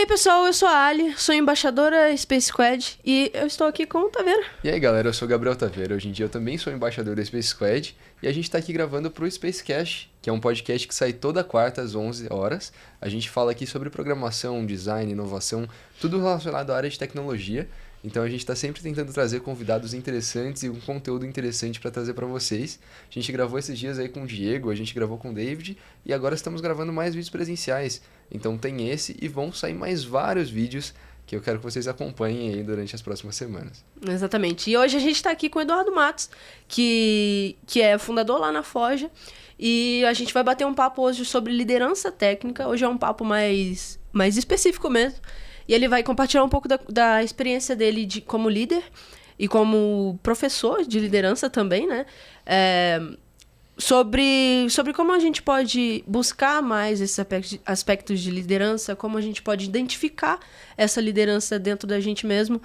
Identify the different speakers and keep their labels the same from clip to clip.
Speaker 1: aí, pessoal, eu sou a Ali, sou embaixadora Space Squad e eu estou aqui com o Taveira.
Speaker 2: E aí, galera, eu sou o Gabriel Taveira. Hoje em dia eu também sou embaixador da Space Squad e a gente tá aqui gravando pro Spacecast, que é um podcast que sai toda quarta às 11 horas. A gente fala aqui sobre programação, design, inovação, tudo relacionado à área de tecnologia. Então a gente está sempre tentando trazer convidados interessantes e um conteúdo interessante para trazer para vocês. A gente gravou esses dias aí com o Diego, a gente gravou com o David e agora estamos gravando mais vídeos presenciais. Então tem esse e vão sair mais vários vídeos que eu quero que vocês acompanhem aí durante as próximas semanas.
Speaker 1: Exatamente. E hoje a gente está aqui com o Eduardo Matos, que é fundador lá na Forja. E a gente vai bater um papo hoje sobre liderança técnica. Hoje é um papo mais específico mesmo. E ele vai compartilhar um pouco da experiência dele como líder e como professor de liderança também, né? Sobre como a gente pode buscar mais esses aspectos de liderança, como a gente pode identificar essa liderança dentro da gente mesmo,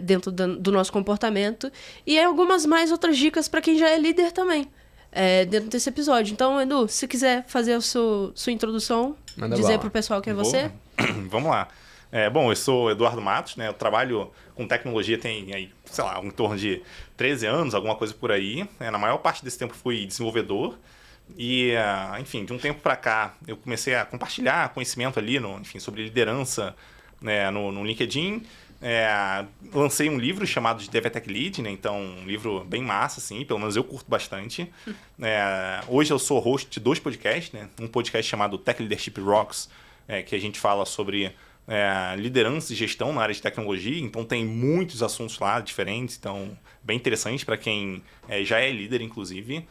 Speaker 1: dentro do nosso comportamento. E algumas mais outras dicas para quem já é líder também, dentro desse episódio. Então, Edu, se quiser fazer a sua introdução, dizer para o pessoal quem é você.
Speaker 3: Vamos lá. Bom, eu sou Eduardo Matos, né? Eu trabalho com tecnologia tem aí, sei lá, em torno de 13 anos, alguma coisa por aí. Na maior parte desse tempo fui desenvolvedor e, enfim, de um tempo para cá eu comecei a compartilhar conhecimento ali, sobre liderança, né, no LinkedIn. Lancei um livro chamado de DevTech Lead, né? Então um livro bem massa, assim, pelo menos eu curto bastante. Hoje eu sou host de 2 podcasts, né? Um podcast chamado Tech Leadership Rocks, que a gente fala sobre liderança e gestão na área de tecnologia, então tem muitos assuntos lá diferentes, então bem interessante para quem já é líder, inclusive.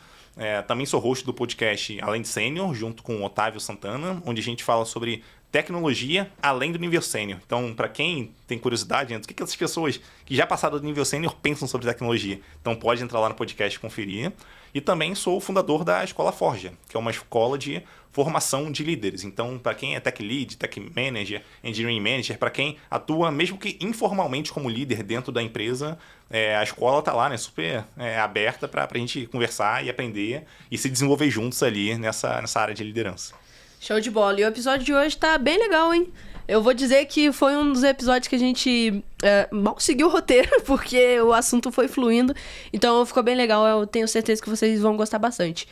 Speaker 3: Também sou host do podcast Além de Sênior, junto com o Otávio Santana, onde a gente fala sobre tecnologia além do nível sênior. Então, para quem tem curiosidade, né, do que essas pessoas que já passaram do nível sênior pensam sobre tecnologia, então pode entrar lá no podcast e conferir. E também sou o fundador da Escola Forja, que é uma escola de formação de líderes. Então, para quem é Tech Lead, Tech Manager, Engineering Manager, para quem atua mesmo que informalmente como líder dentro da empresa, a escola está lá, né, super aberta para a gente conversar e aprender e se desenvolver juntos ali nessa área de liderança.
Speaker 1: Show de bola. E o episódio de hoje tá bem legal, hein? Eu vou dizer que foi um dos episódios que a gente mal seguiu o roteiro, porque o assunto foi fluindo. Então ficou bem legal, eu tenho certeza que vocês vão gostar bastante.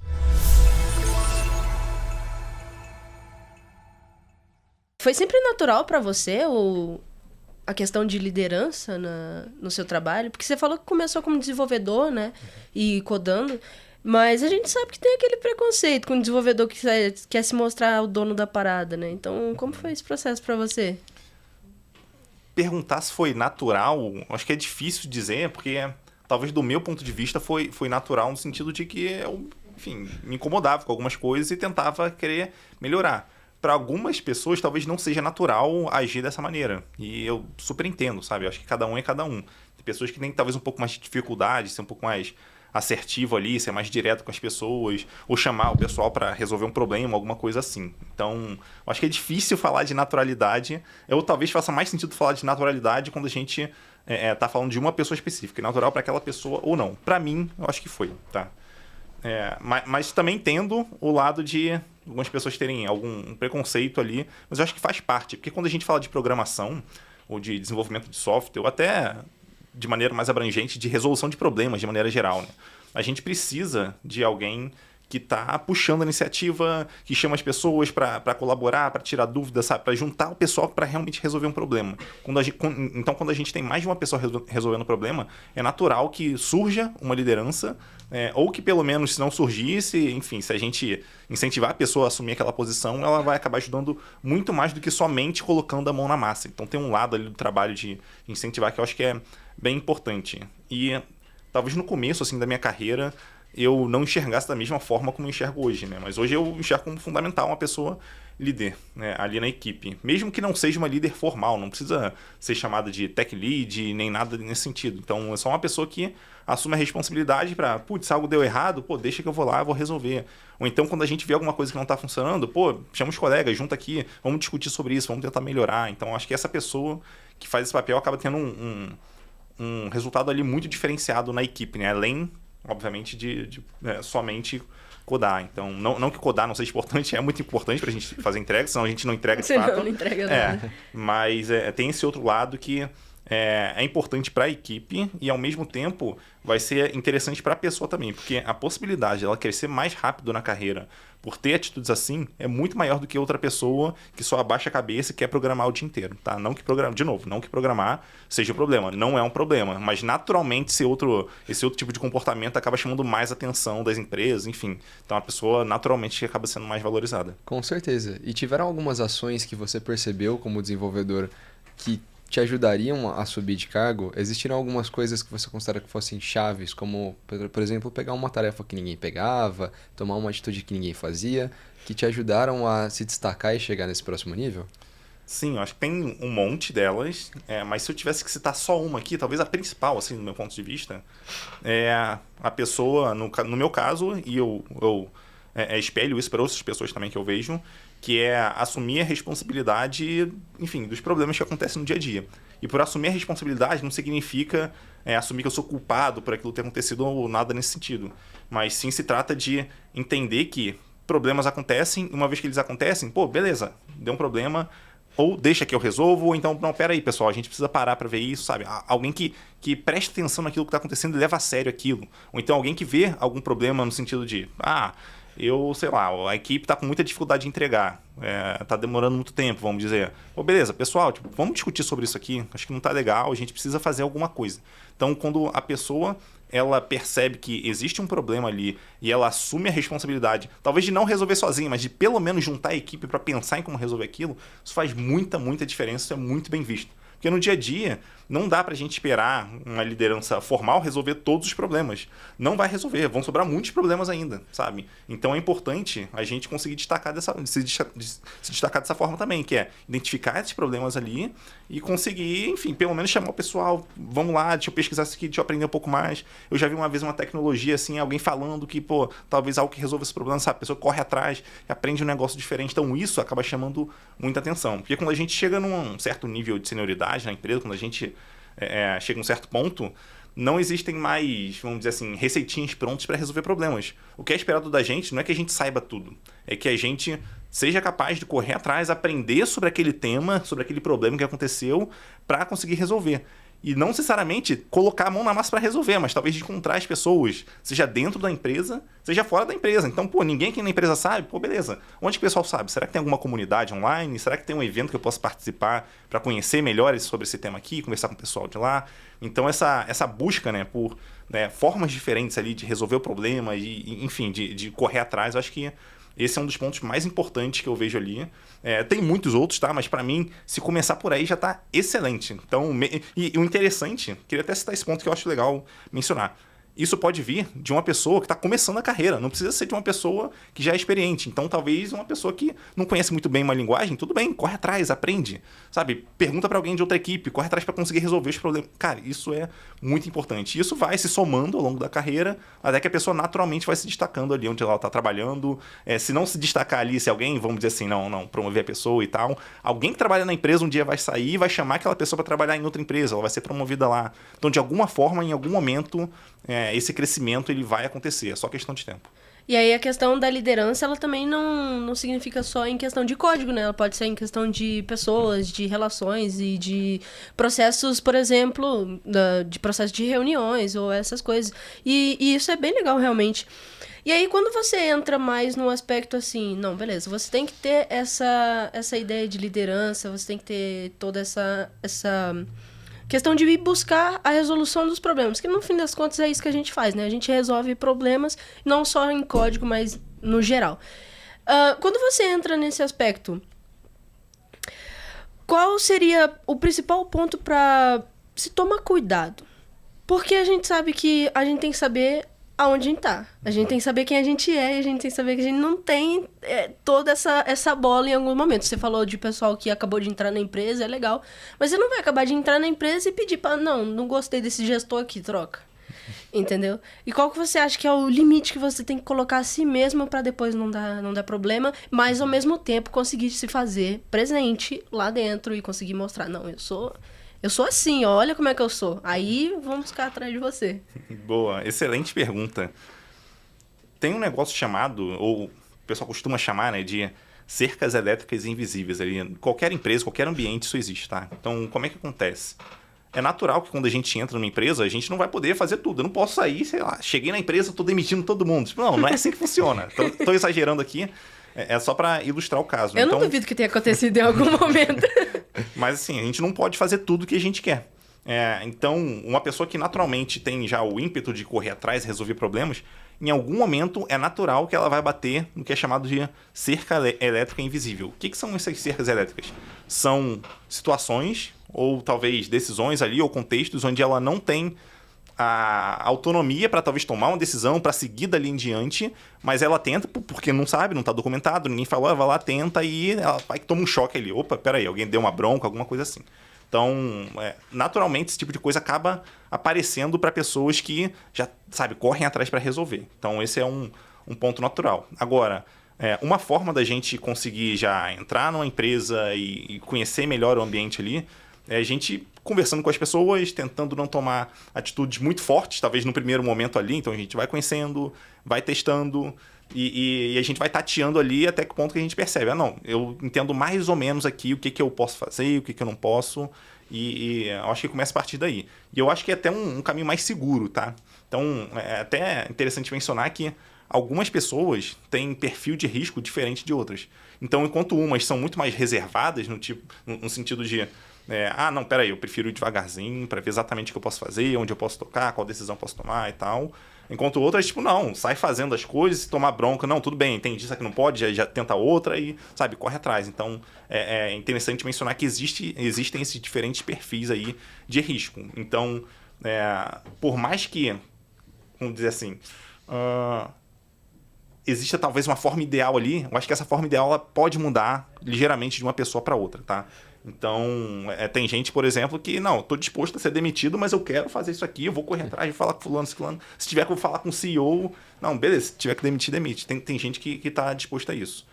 Speaker 1: Foi sempre natural pra você a questão de liderança no seu trabalho? Porque você falou que começou como desenvolvedor, né? E codando. Mas a gente sabe que tem aquele preconceito com o desenvolvedor que quer se mostrar o dono da parada, né? Então, como foi esse processo pra você?
Speaker 3: Perguntar se foi natural, acho que é difícil dizer, porque talvez do meu ponto de vista foi natural no sentido de que eu, enfim, me incomodava com algumas coisas e tentava querer melhorar. Para algumas pessoas, talvez não seja natural agir dessa maneira. E eu super entendo, sabe? Eu acho que cada um é cada um. Tem pessoas que têm talvez um pouco mais de dificuldade, ser um pouco mais assertivo ali, ser mais direto com as pessoas, ou chamar o pessoal para resolver um problema, alguma coisa assim. Então, eu acho que é difícil falar de naturalidade. Eu talvez faça mais sentido falar de naturalidade quando a gente tá falando de uma pessoa específica, natural para aquela pessoa ou não. Para mim, eu acho que foi, tá? Mas também entendo o lado de algumas pessoas terem algum preconceito ali, mas eu acho que faz parte, porque quando a gente fala de programação ou de desenvolvimento de software, ou até de maneira mais abrangente, de resolução de problemas de maneira geral, né? A gente precisa de alguém que está puxando a iniciativa, que chama as pessoas para colaborar, para tirar dúvidas, sabe? Para juntar o pessoal para realmente resolver um problema. Então, quando a gente tem mais de uma pessoa resolvendo o problema, é natural que surja uma liderança, ou que pelo menos, se não surgisse, enfim, se a gente incentivar a pessoa a assumir aquela posição, ela vai acabar ajudando muito mais do que somente colocando a mão na massa. Então, tem um lado ali do trabalho de incentivar que eu acho que é bem importante. E talvez no começo assim, da minha carreira eu não enxergasse da mesma forma como eu enxergo hoje, né? Mas hoje eu enxergo como fundamental uma pessoa líder, né, ali na equipe. Mesmo que não seja uma líder formal, não precisa ser chamada de tech lead, nem nada nesse sentido. Então, é só uma pessoa que assume a responsabilidade para, putz, algo deu errado, deixa que eu vou lá, vou resolver. Ou então, quando a gente vê alguma coisa que não está funcionando, chama os colegas, junta aqui, vamos discutir sobre isso, vamos tentar melhorar. Então, acho que essa pessoa que faz esse papel acaba tendo um resultado ali muito diferenciado na equipe, né? Além, obviamente, de somente codar. Então, não que codar não seja importante, é muito importante pra gente fazer entrega, senão a gente não entrega de fato.
Speaker 1: Não entrega nada.
Speaker 3: Mas tem esse outro lado que é importante para a equipe e, ao mesmo tempo, vai ser interessante para a pessoa também, porque a possibilidade dela crescer mais rápido na carreira por ter atitudes assim é muito maior do que outra pessoa que só abaixa a cabeça e quer programar o dia inteiro, tá? Não que programar seja o problema, não é um problema, mas naturalmente esse outro tipo de comportamento acaba chamando mais atenção das empresas, enfim. Então a pessoa naturalmente acaba sendo mais valorizada.
Speaker 2: Com certeza. E tiveram algumas ações que você percebeu como desenvolvedor que te ajudariam a subir de cargo? Existiram algumas coisas que você considera que fossem chaves, como, por exemplo, pegar uma tarefa que ninguém pegava, tomar uma atitude que ninguém fazia, que te ajudaram a se destacar e chegar nesse próximo nível?
Speaker 3: Sim, eu acho que tem um monte delas, mas se eu tivesse que citar só uma aqui, talvez a principal, assim, do meu ponto de vista, é a pessoa, no meu caso, e eu espelho isso para outras pessoas também que eu vejo, que é assumir a responsabilidade, enfim, dos problemas que acontecem no dia a dia. E por assumir a responsabilidade não significa assumir que eu sou culpado por aquilo ter acontecido ou nada nesse sentido. Mas sim se trata de entender que problemas acontecem, e uma vez que eles acontecem, beleza, deu um problema, ou deixa que eu resolvo, ou então, não, pera aí, pessoal, a gente precisa parar para ver isso, sabe? Alguém que preste atenção naquilo que está acontecendo e leva a sério aquilo. Ou então alguém que vê algum problema no sentido de, sei lá, a equipe está com muita dificuldade de entregar, está demorando muito tempo, vamos dizer. Beleza, pessoal, vamos discutir sobre isso aqui, acho que não está legal, a gente precisa fazer alguma coisa. Então, quando a pessoa ela percebe que existe um problema ali e ela assume a responsabilidade, talvez de não resolver sozinha, mas de pelo menos juntar a equipe para pensar em como resolver aquilo, isso faz muita, muita diferença, isso é muito bem visto. Porque no dia a dia, não dá pra gente esperar uma liderança formal resolver todos os problemas. Não vai resolver, vão sobrar muitos problemas ainda, sabe? Então é importante a gente conseguir se destacar dessa forma também, que é identificar esses problemas ali e conseguir, enfim, pelo menos chamar o pessoal, vamos lá, deixa eu pesquisar isso aqui, deixa eu aprender um pouco mais. Eu já vi uma vez uma tecnologia assim, alguém falando que, talvez algo que resolva esse problema, sabe? A pessoa corre atrás e aprende um negócio diferente. Então isso acaba chamando muita atenção. Porque quando a gente chega num certo nível de senioridade na empresa, quando a gente chega a um certo ponto, não existem mais, vamos dizer assim, receitinhas prontas para resolver problemas. O que é esperado da gente não é que a gente saiba tudo, é que a gente seja capaz de correr atrás, aprender sobre aquele tema, sobre aquele problema que aconteceu, para conseguir resolver. E não necessariamente colocar a mão na massa para resolver, mas talvez encontrar as pessoas, seja dentro da empresa, seja fora da empresa. Então, ninguém aqui na empresa sabe, beleza. Onde que o pessoal sabe? Será que tem alguma comunidade online? Será que tem um evento que eu possa participar para conhecer melhor sobre esse tema aqui, conversar com o pessoal de lá? Então, essa busca, por formas diferentes ali de resolver o problema e enfim, de correr atrás, eu acho que esse é um dos pontos mais importantes que eu vejo ali. Tem muitos outros, tá? Mas para mim, se começar por aí, já está excelente. Então, e o interessante, queria até citar esse ponto que eu acho legal mencionar. Isso pode vir de uma pessoa que está começando a carreira, não precisa ser de uma pessoa que já é experiente. Então, talvez uma pessoa que não conhece muito bem uma linguagem, tudo bem, corre atrás, aprende, sabe? Pergunta para alguém de outra equipe, corre atrás para conseguir resolver os problemas. Cara, isso é muito importante. Isso vai se somando ao longo da carreira, até que a pessoa naturalmente vai se destacando ali onde ela está trabalhando. Se não se destacar ali, se alguém, vamos dizer assim, não promover a pessoa e tal, alguém que trabalha na empresa um dia vai sair e vai chamar aquela pessoa para trabalhar em outra empresa, ela vai ser promovida lá. Então, de alguma forma, em algum momento, esse crescimento ele vai acontecer, é só questão de tempo.
Speaker 1: E aí a questão da liderança, ela também não significa só em questão de código, né? Ela pode ser em questão de pessoas, de relações e de processos, por exemplo, de processo de reuniões ou essas coisas. E isso é bem legal, realmente. E aí, quando você entra mais no aspecto assim, não, beleza, você tem que ter essa ideia de liderança, você tem que ter toda essa questão de ir buscar a resolução dos problemas, que no fim das contas é isso que a gente faz, né? A gente resolve problemas, não só em código, mas no geral. Quando você entra nesse aspecto, qual seria o principal ponto para se tomar cuidado? Porque a gente sabe que a gente tem que saber aonde a gente tá. A gente tem que saber quem a gente é e a gente tem que saber que a gente não tem toda essa bola em algum momento. Você falou de pessoal que acabou de entrar na empresa, é legal. Mas você não vai acabar de entrar na empresa e pedir para não gostei desse gestor aqui, troca. Entendeu? E qual que você acha que é o limite que você tem que colocar a si mesmo para depois não dar problema, mas ao mesmo tempo conseguir se fazer presente lá dentro e conseguir mostrar, não, eu sou assim, ó, olha como é que eu sou. Aí vamos ficar atrás de você.
Speaker 3: Boa, excelente pergunta. tem um negócio chamado, ou o pessoal costuma chamar, né, de cercas elétricas invisíveis. Ali. Qualquer empresa, qualquer ambiente, isso existe, tá? Então, como é que acontece? É natural que quando a gente entra numa empresa, a gente não vai poder fazer tudo. Eu não posso sair, sei lá, cheguei na empresa, tô demitindo todo mundo. Tipo, não é assim que funciona. Tô exagerando aqui, é só para ilustrar o caso.
Speaker 1: Eu não duvido que tenha acontecido em algum momento.
Speaker 3: Mas assim, a gente não pode fazer tudo o que a gente quer. Então, uma pessoa que naturalmente tem já o ímpeto de correr atrás e resolver problemas, em algum momento é natural que ela vai bater no que é chamado de cerca elétrica invisível. O que são essas cercas elétricas? São situações ou talvez decisões ali ou contextos onde ela não tem a autonomia para talvez tomar uma decisão, para seguir dali em diante, mas ela tenta porque não sabe, não está documentado, ninguém falou, vai lá, tenta e ela vai que toma um choque ali. Opa, peraí, alguém deu uma bronca, alguma coisa assim. Então, naturalmente, esse tipo de coisa acaba aparecendo para pessoas que já, sabe, correm atrás para resolver. Então, esse é um ponto natural. Agora, uma forma da gente conseguir já entrar numa empresa e conhecer melhor o ambiente ali, é a gente conversando com as pessoas, tentando não tomar atitudes muito fortes, talvez no primeiro momento ali. Então, a gente vai conhecendo, vai testando e a gente vai tateando ali até que ponto que a gente percebe. Não, eu entendo mais ou menos aqui o que eu posso fazer, o que eu não posso. E eu acho que começa a partir daí. E eu acho que é até um caminho mais seguro, tá? Então, é até interessante mencionar que algumas pessoas têm perfil de risco diferente de outras. Então, enquanto umas são muito mais reservadas, no sentido de... não, peraí, eu prefiro ir devagarzinho para ver exatamente o que eu posso fazer, onde eu posso tocar, qual decisão eu posso tomar e tal. Enquanto outras, tipo, não, sai fazendo as coisas, se tomar bronca, não, tudo bem, entendi, isso aqui não pode, já tenta outra e, sabe, corre atrás. Então, é interessante mencionar que existem esses diferentes perfis aí de risco. Então, por mais que, vamos dizer assim, exista talvez uma forma ideal ali, eu acho que essa forma ideal ela pode mudar ligeiramente de uma pessoa para outra, tá? Então, tem gente, por exemplo, que, não, estou disposto a ser demitido, mas eu quero fazer isso aqui, eu vou correr atrás, vou falar com fulano, ciclano. Se tiver que eu falar com o CEO, não, beleza, se tiver que demitir, demite. Tem gente que está disposta a isso.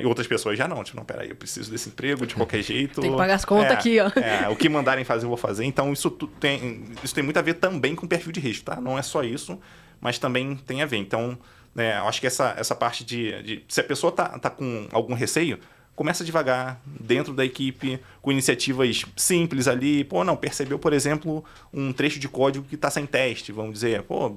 Speaker 3: E outras pessoas já não, tipo, não, peraí, eu preciso desse emprego de qualquer jeito.
Speaker 1: Tem que pagar as contas aqui, ó.
Speaker 3: O que mandarem fazer, eu vou fazer. Então, isso tem muito a ver também com perfil de risco, tá? Não é só isso, mas também tem a ver. Então, eu acho que essa parte de se a pessoa tá com algum receio, começa devagar, dentro da equipe, com iniciativas simples ali. Pô, não, percebeu, por exemplo, um trecho de código que está sem teste, vamos dizer. Pô,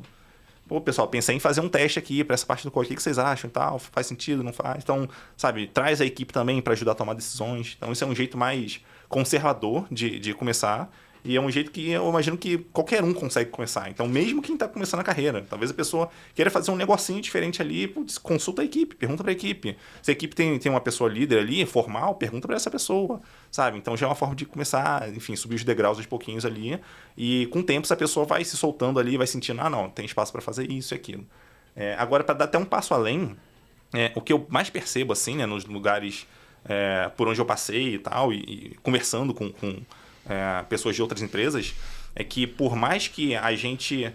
Speaker 3: pessoal, pensei em fazer um teste aqui para essa parte do código. O que vocês acham e tal? Faz sentido, não faz? Então, sabe, traz a equipe também para ajudar a tomar decisões. Então, esse é um jeito mais conservador de começar. E é um jeito que eu imagino que qualquer um consegue começar. Então, mesmo quem está começando a carreira, talvez a pessoa queira fazer um negocinho diferente ali, putz, consulta a equipe, pergunta para a equipe. Se a equipe tem uma pessoa líder ali, formal, pergunta para essa pessoa, sabe? Então, já é uma forma de começar, enfim, subir os degraus aos pouquinhos ali. E com o tempo, essa pessoa vai se soltando ali, vai sentindo, não, tem espaço para fazer isso e aquilo. Agora, para dar até um passo além, o que eu mais percebo, assim, né, nos lugares por onde eu passei e tal, e conversando com pessoas de outras empresas, é que por mais que a gente...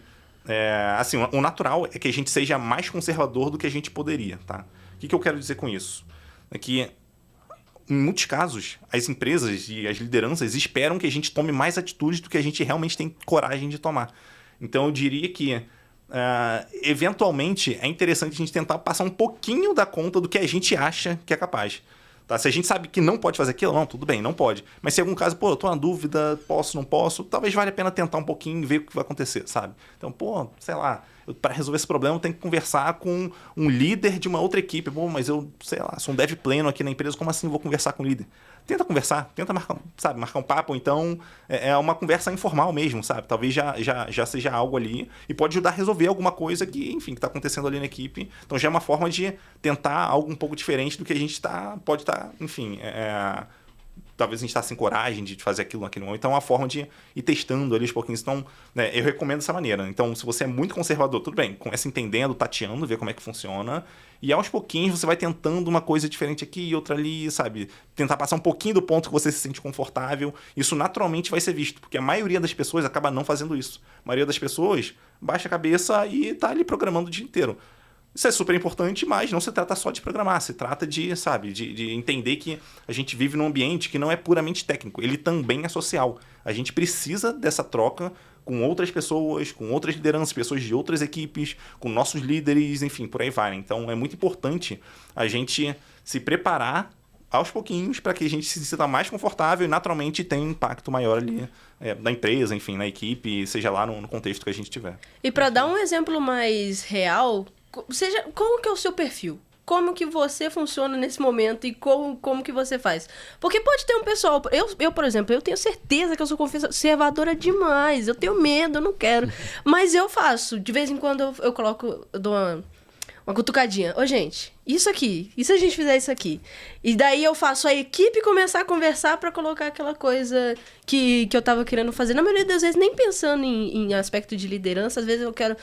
Speaker 3: assim, o natural é que a gente seja mais conservador do que a gente poderia, tá? O que eu quero dizer com isso? É que, em muitos casos, as empresas e as lideranças esperam que a gente tome mais atitudes do que a gente realmente tem coragem de tomar. Então, eu diria que, eventualmente, é interessante a gente tentar passar um pouquinho da conta do que a gente acha que é capaz. Tá? Se a gente sabe que não pode fazer aquilo, não, tudo bem, não pode. Mas se em algum caso, eu tô na dúvida, posso, não posso, talvez valha a pena tentar um pouquinho e ver o que vai acontecer, sabe? Então, sei lá, para resolver esse problema eu tenho que conversar com um líder de uma outra equipe. Mas eu, sei lá, sou um dev pleno aqui na empresa, como assim eu vou conversar com o líder? Tenta conversar, tenta marcar um papo, ou então é uma conversa informal mesmo, sabe? Talvez já seja algo ali e pode ajudar a resolver alguma coisa que, enfim, que está acontecendo ali na equipe. Então já é uma forma de tentar algo um pouco diferente do que a gente pode estar, enfim, talvez a gente está sem coragem de fazer aquilo naquele momento. Então é uma forma de ir testando ali aos pouquinhos. Então, eu recomendo dessa maneira. Então, se você é muito conservador, tudo bem, começa entendendo, tateando, ver como é que funciona. E aos pouquinhos você vai tentando uma coisa diferente aqui e outra ali, sabe? Tentar passar um pouquinho do ponto que você se sente confortável. Isso naturalmente vai ser visto, porque a maioria das pessoas acaba não fazendo isso. A maioria das pessoas baixa a cabeça e tá ali programando o dia inteiro. Isso é super importante, mas não se trata só de programar, se trata de, sabe, de entender que a gente vive num ambiente que não é puramente técnico, ele também é social. A gente precisa dessa troca com outras pessoas, com outras lideranças, pessoas de outras equipes, com nossos líderes, enfim, por aí vai. Então, é muito importante a gente se preparar aos pouquinhos para que a gente se sinta mais confortável e, naturalmente, tenha um impacto maior ali da empresa, enfim, na equipe, seja lá no contexto que a gente tiver.
Speaker 1: E para dar um exemplo mais real, como que é o seu perfil? Como que você funciona nesse momento e como que você faz? Porque pode ter um pessoal... Eu, por exemplo, eu tenho certeza que eu sou conservadora demais. Eu tenho medo, eu não quero. Mas eu faço. De vez em quando eu coloco... Eu dou uma cutucadinha. Ô, gente, isso aqui. E se a gente fizer isso aqui? E daí eu faço a equipe começar a conversar pra colocar aquela coisa que eu tava querendo fazer. Na maioria das vezes, nem pensando em aspecto de liderança. Às vezes eu quero,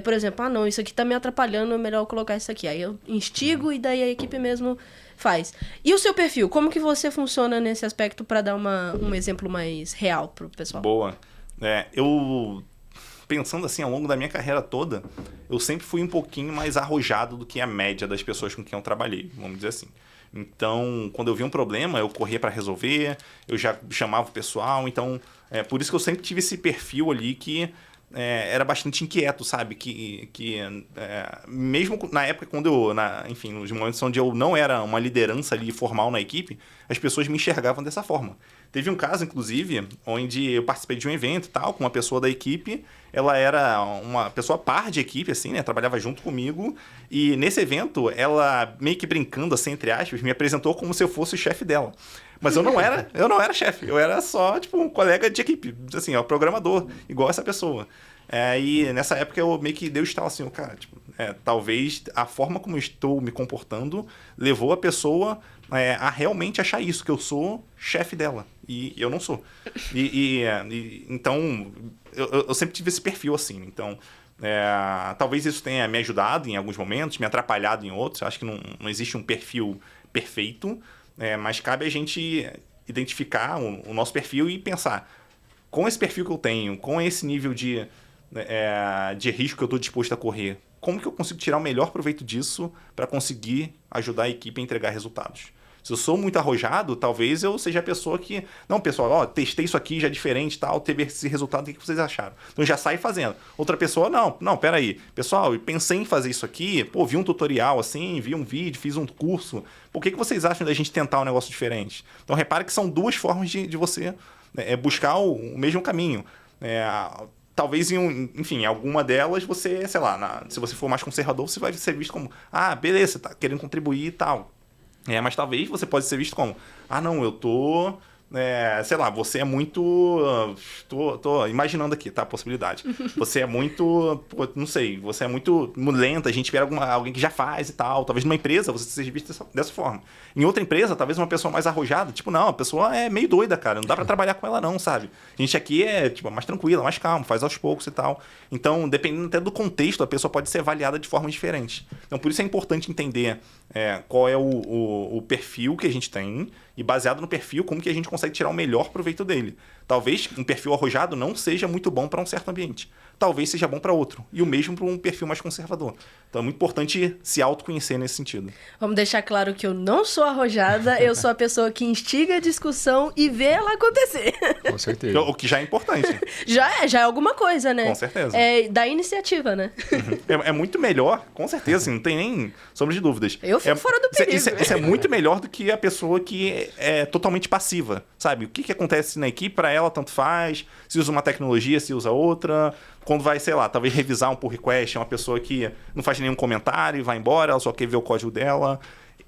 Speaker 1: por exemplo, não, isso aqui tá me atrapalhando, é melhor eu colocar isso aqui. Aí eu instigo e daí a equipe mesmo faz. E o seu perfil? Como que você funciona nesse aspecto pra dar um exemplo mais real pro pessoal?
Speaker 3: Boa. Eu... Pensando assim, ao longo da minha carreira toda, eu sempre fui um pouquinho mais arrojado do que a média das pessoas com quem eu trabalhei, vamos dizer assim. Então, quando eu via um problema, eu corria para resolver, eu já chamava o pessoal. Então, por isso que eu sempre tive esse perfil ali que era bastante inquieto, sabe? Mesmo na época, enfim, nos momentos onde eu não era uma liderança ali formal na equipe, as pessoas me enxergavam dessa forma. Teve um caso, inclusive, onde eu participei de um evento e tal, com uma pessoa da equipe. Ela era uma pessoa par de equipe, assim, né? Trabalhava junto comigo. E nesse evento, ela, meio que brincando, assim, entre aspas, me apresentou como se eu fosse o chefe dela. Mas eu não era chefe. Eu era só, tipo, um colega de equipe. Assim, programador, igual essa pessoa. E nessa época eu meio que dei o estalo assim, cara, tipo, talvez a forma como eu estou me comportando levou a pessoa a realmente achar isso, que eu sou chefe dela. E eu não sou. Então, eu sempre tive esse perfil assim. Então, talvez isso tenha me ajudado em alguns momentos, me atrapalhado em outros. Eu acho que não existe um perfil perfeito, mas cabe a gente identificar o nosso perfil e pensar, com esse perfil que eu tenho, com esse nível de risco que eu estou disposto a correr, como que eu consigo tirar o melhor proveito disso para conseguir ajudar a equipe a entregar resultados? Se eu sou muito arrojado, talvez eu seja a pessoa que... Não, pessoal, testei isso aqui, já é diferente, tal, teve esse resultado, o que vocês acharam? Então já sai fazendo. Outra pessoa, não, peraí. Pessoal, eu pensei em fazer isso aqui, vi um tutorial assim, vi um vídeo, fiz um curso. Por que vocês acham da gente tentar um negócio diferente? Então repare que são duas formas de você buscar o mesmo caminho. Talvez, enfim, alguma delas você, sei lá, se você for mais conservador, você vai ser visto como, beleza, tá querendo contribuir e tal. Mas talvez você pode ser visto como, não, eu tô... sei lá, você é muito... Tô imaginando aqui, tá? A possibilidade. Você é muito... Não sei, você é muito lenta, a gente espera alguém que já faz e tal. Talvez numa empresa você seja visto dessa forma. Em outra empresa, talvez uma pessoa mais arrojada, tipo, não, a pessoa é meio doida, cara. Não dá pra trabalhar com ela não, sabe? A gente aqui é tipo, mais tranquila, mais calma, faz aos poucos e tal. Então, dependendo até do contexto, a pessoa pode ser avaliada de formas diferentes. Então, por isso é importante entender qual é o perfil que a gente tem e, baseado no perfil, como que a gente consegue tirar o melhor proveito dele. Talvez um perfil arrojado não seja muito bom para um certo ambiente. Talvez seja bom para outro. E o mesmo para um perfil mais conservador. Então é muito importante se autoconhecer nesse sentido.
Speaker 1: Vamos deixar claro que eu não sou arrojada, eu sou a pessoa que instiga a discussão e vê ela acontecer.
Speaker 2: Com certeza.
Speaker 3: O que já é importante.
Speaker 1: Já é alguma coisa, né?
Speaker 3: Com certeza.
Speaker 1: Da iniciativa, né?
Speaker 3: É muito melhor, com certeza, assim, não tem nem sombra de dúvidas.
Speaker 1: Eu fico fora do perigo.
Speaker 3: Isso é muito melhor do que a pessoa que é totalmente passiva, sabe? O que acontece na equipe, para ela, tanto faz. Se usa uma tecnologia, se usa outra. Quando vai, sei lá, talvez revisar um pull request, é uma pessoa que não faz nenhum comentário e vai embora, ela só quer ver o código dela.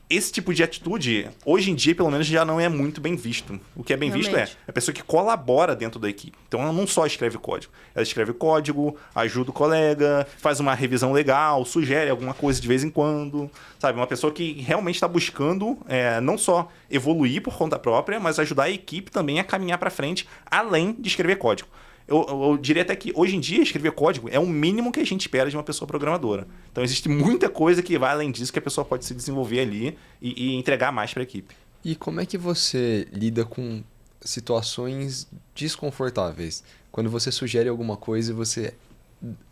Speaker 3: Esse tipo de atitude, hoje em dia, pelo menos, já não é muito bem visto. O que é bem visto é a pessoa que colabora dentro da equipe. Então, ela não só escreve código. Ela escreve código, ajuda o colega, faz uma revisão legal, sugere alguma coisa de vez em quando. Sabe? Uma pessoa que realmente está buscando não só evoluir por conta própria, mas ajudar a equipe também a caminhar para frente, além de escrever código. Eu diria até que, hoje em dia, escrever código é o mínimo que a gente espera de uma pessoa programadora. Então, existe muita coisa que vai além disso que a pessoa pode se desenvolver ali e entregar mais para a equipe.
Speaker 2: E como é que você lida com situações desconfortáveis? Quando você sugere alguma coisa e você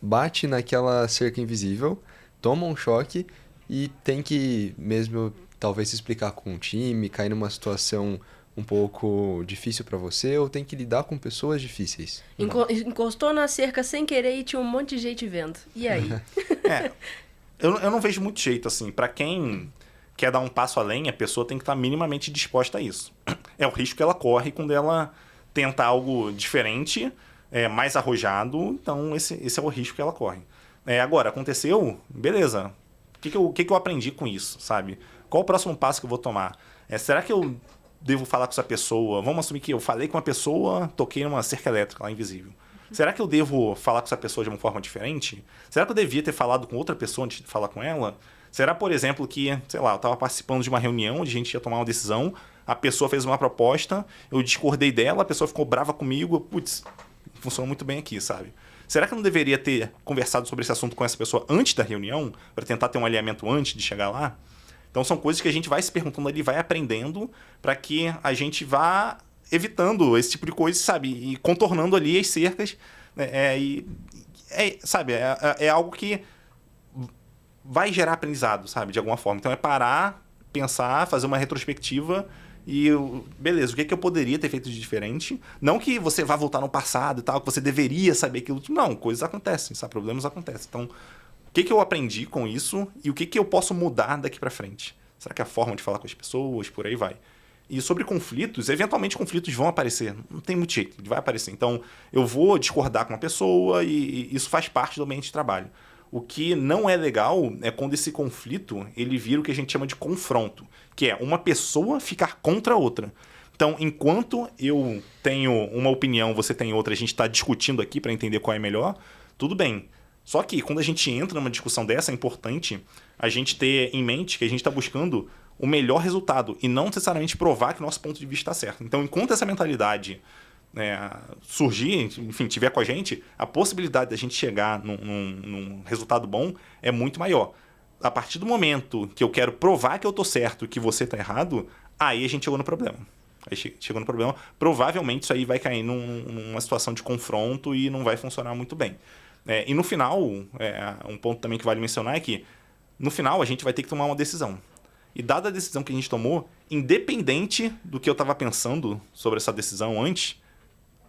Speaker 2: bate naquela cerca invisível, toma um choque e tem que mesmo, talvez, se explicar com o time, cair numa situação um pouco difícil para você ou tem que lidar com pessoas difíceis?
Speaker 1: Encostou na cerca sem querer e tinha um monte de gente vendo. E aí?
Speaker 3: Eu não vejo muito jeito, assim. Para quem quer dar um passo além, a pessoa tem que estar minimamente disposta a isso. É o risco que ela corre quando ela tenta algo diferente, mais arrojado. Então, esse é o risco que ela corre. Agora, aconteceu, beleza. O que eu aprendi com isso, sabe? Qual o próximo passo que eu vou tomar? Será que eu devo falar com essa pessoa? Vamos assumir que eu falei com uma pessoa, toquei numa cerca elétrica lá invisível. Será que eu devo falar com essa pessoa de uma forma diferente? Será que eu devia ter falado com outra pessoa antes de falar com ela? Será, por exemplo, que, sei lá, eu estava participando de uma reunião onde a gente ia tomar uma decisão, a pessoa fez uma proposta, eu discordei dela, a pessoa ficou brava comigo, putz, funcionou muito bem aqui, sabe? Será que eu não deveria ter conversado sobre esse assunto com essa pessoa antes da reunião, para tentar ter um alinhamento antes de chegar lá? Então são coisas que a gente vai se perguntando ali, vai aprendendo, para que a gente vá evitando esse tipo de coisa, sabe? E contornando ali as cercas. Sabe? É algo que vai gerar aprendizado, sabe? De alguma forma. Então é parar, pensar, fazer uma retrospectiva e, beleza, o que eu poderia ter feito de diferente? Não que você vá voltar no passado e tal, que você deveria saber aquilo. Não, coisas acontecem, sabe? Problemas acontecem. Então, o que eu aprendi com isso e o que eu posso mudar daqui para frente? Será que é a forma de falar com as pessoas? Por aí vai. E sobre conflitos, eventualmente conflitos vão aparecer. Não tem muito jeito, vai aparecer. Então, eu vou discordar com uma pessoa e isso faz parte do ambiente de trabalho. O que não é legal é quando esse conflito ele vira o que a gente chama de confronto, que é uma pessoa ficar contra a outra. Então, enquanto eu tenho uma opinião, você tem outra, a gente está discutindo aqui para entender qual é melhor, tudo bem. Só que quando a gente entra numa discussão dessa, é importante a gente ter em mente que a gente está buscando o melhor resultado e não necessariamente provar que o nosso ponto de vista está certo. Então, enquanto essa mentalidade surgir, enfim, tiver com a gente, a possibilidade da gente chegar num resultado bom é muito maior. A partir do momento que eu quero provar que eu estou certo e que você está errado, aí a gente chegou no problema. Aí chegou no problema, provavelmente isso aí vai cair numa situação de confronto e não vai funcionar muito bem. E no final, um ponto também que vale mencionar é que no final a gente vai ter que tomar uma decisão. E dada a decisão que a gente tomou, independente do que eu estava pensando sobre essa decisão antes,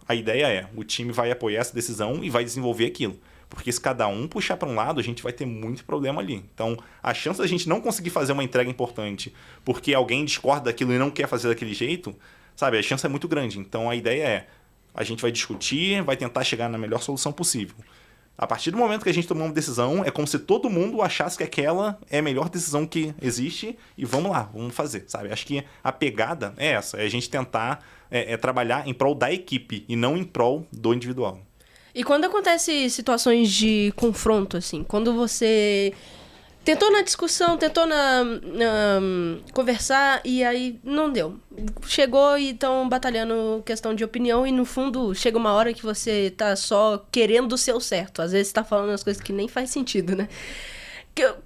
Speaker 3: a ideia o time vai apoiar essa decisão e vai desenvolver aquilo. Porque se cada um puxar para um lado, a gente vai ter muito problema ali. Então, a chance da gente não conseguir fazer uma entrega importante porque alguém discorda daquilo e não quer fazer daquele jeito, sabe? A chance é muito grande. Então, a ideia a gente vai discutir, vai tentar chegar na melhor solução possível. A partir do momento que a gente tomar uma decisão, é como se todo mundo achasse que aquela é a melhor decisão que existe e vamos lá, vamos fazer, sabe? Acho que a pegada é essa, é a gente tentar trabalhar em prol da equipe e não em prol do individual.
Speaker 1: E quando acontece situações de confronto, assim, quando você tentou na discussão, tentou conversar e aí não deu. Chegou e estão batalhando questão de opinião e no fundo chega uma hora que você tá só querendo o seu certo. Às vezes você tá falando as coisas que nem faz sentido, né?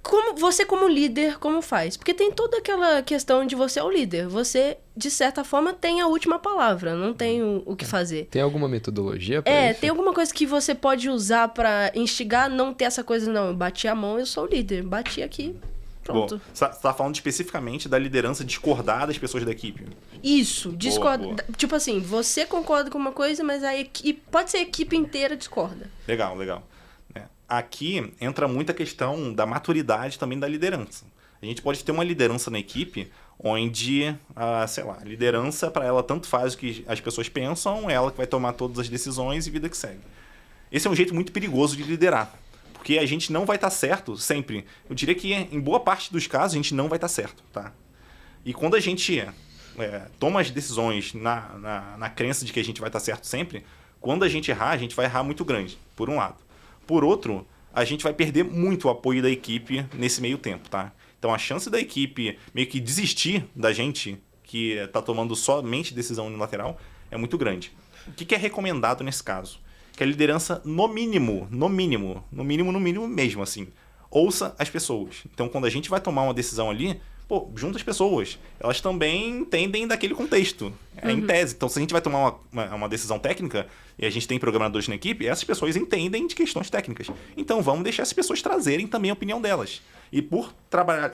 Speaker 1: Como líder, como faz? Porque tem toda aquela questão de você é o líder. Você, de certa forma, tem a última palavra. Não tem o que fazer.
Speaker 2: Tem alguma metodologia pra isso?
Speaker 1: Tem alguma coisa que você pode usar pra instigar, não ter essa coisa, não. Eu bati a mão, eu sou o líder. Bati aqui, pronto.
Speaker 3: Bom, você tá falando especificamente da liderança discordar das pessoas da equipe.
Speaker 1: Isso, discorda.
Speaker 3: Boa.
Speaker 1: Tipo assim, você concorda com uma coisa, mas a equipe, pode ser a equipe inteira discorda.
Speaker 3: Legal. Aqui entra muita questão da maturidade também da liderança. A gente pode ter uma liderança na equipe onde, a liderança para ela tanto faz o que as pessoas pensam, ela que vai tomar todas as decisões e vida que segue. Esse é um jeito muito perigoso de liderar, porque a gente não vai estar certo sempre. Eu diria que em boa parte dos casos a gente não vai estar certo, tá? E quando a gente toma as decisões na crença de que a gente vai estar certo sempre, quando a gente errar, a gente vai errar muito grande, por um lado. Por outro, a gente vai perder muito o apoio da equipe nesse meio tempo, tá? Então, a chance da equipe meio que desistir da gente, que está tomando somente decisão unilateral, é muito grande. O que é recomendado nesse caso? Que a liderança, no mínimo mesmo, assim, ouça as pessoas. Então, quando a gente vai tomar uma decisão ali, junta as pessoas. Elas também entendem daquele contexto. em tese. Então, se a gente vai tomar uma decisão técnica e a gente tem programadores na equipe, essas pessoas entendem de questões técnicas. Então, vamos deixar essas pessoas trazerem também a opinião delas. E por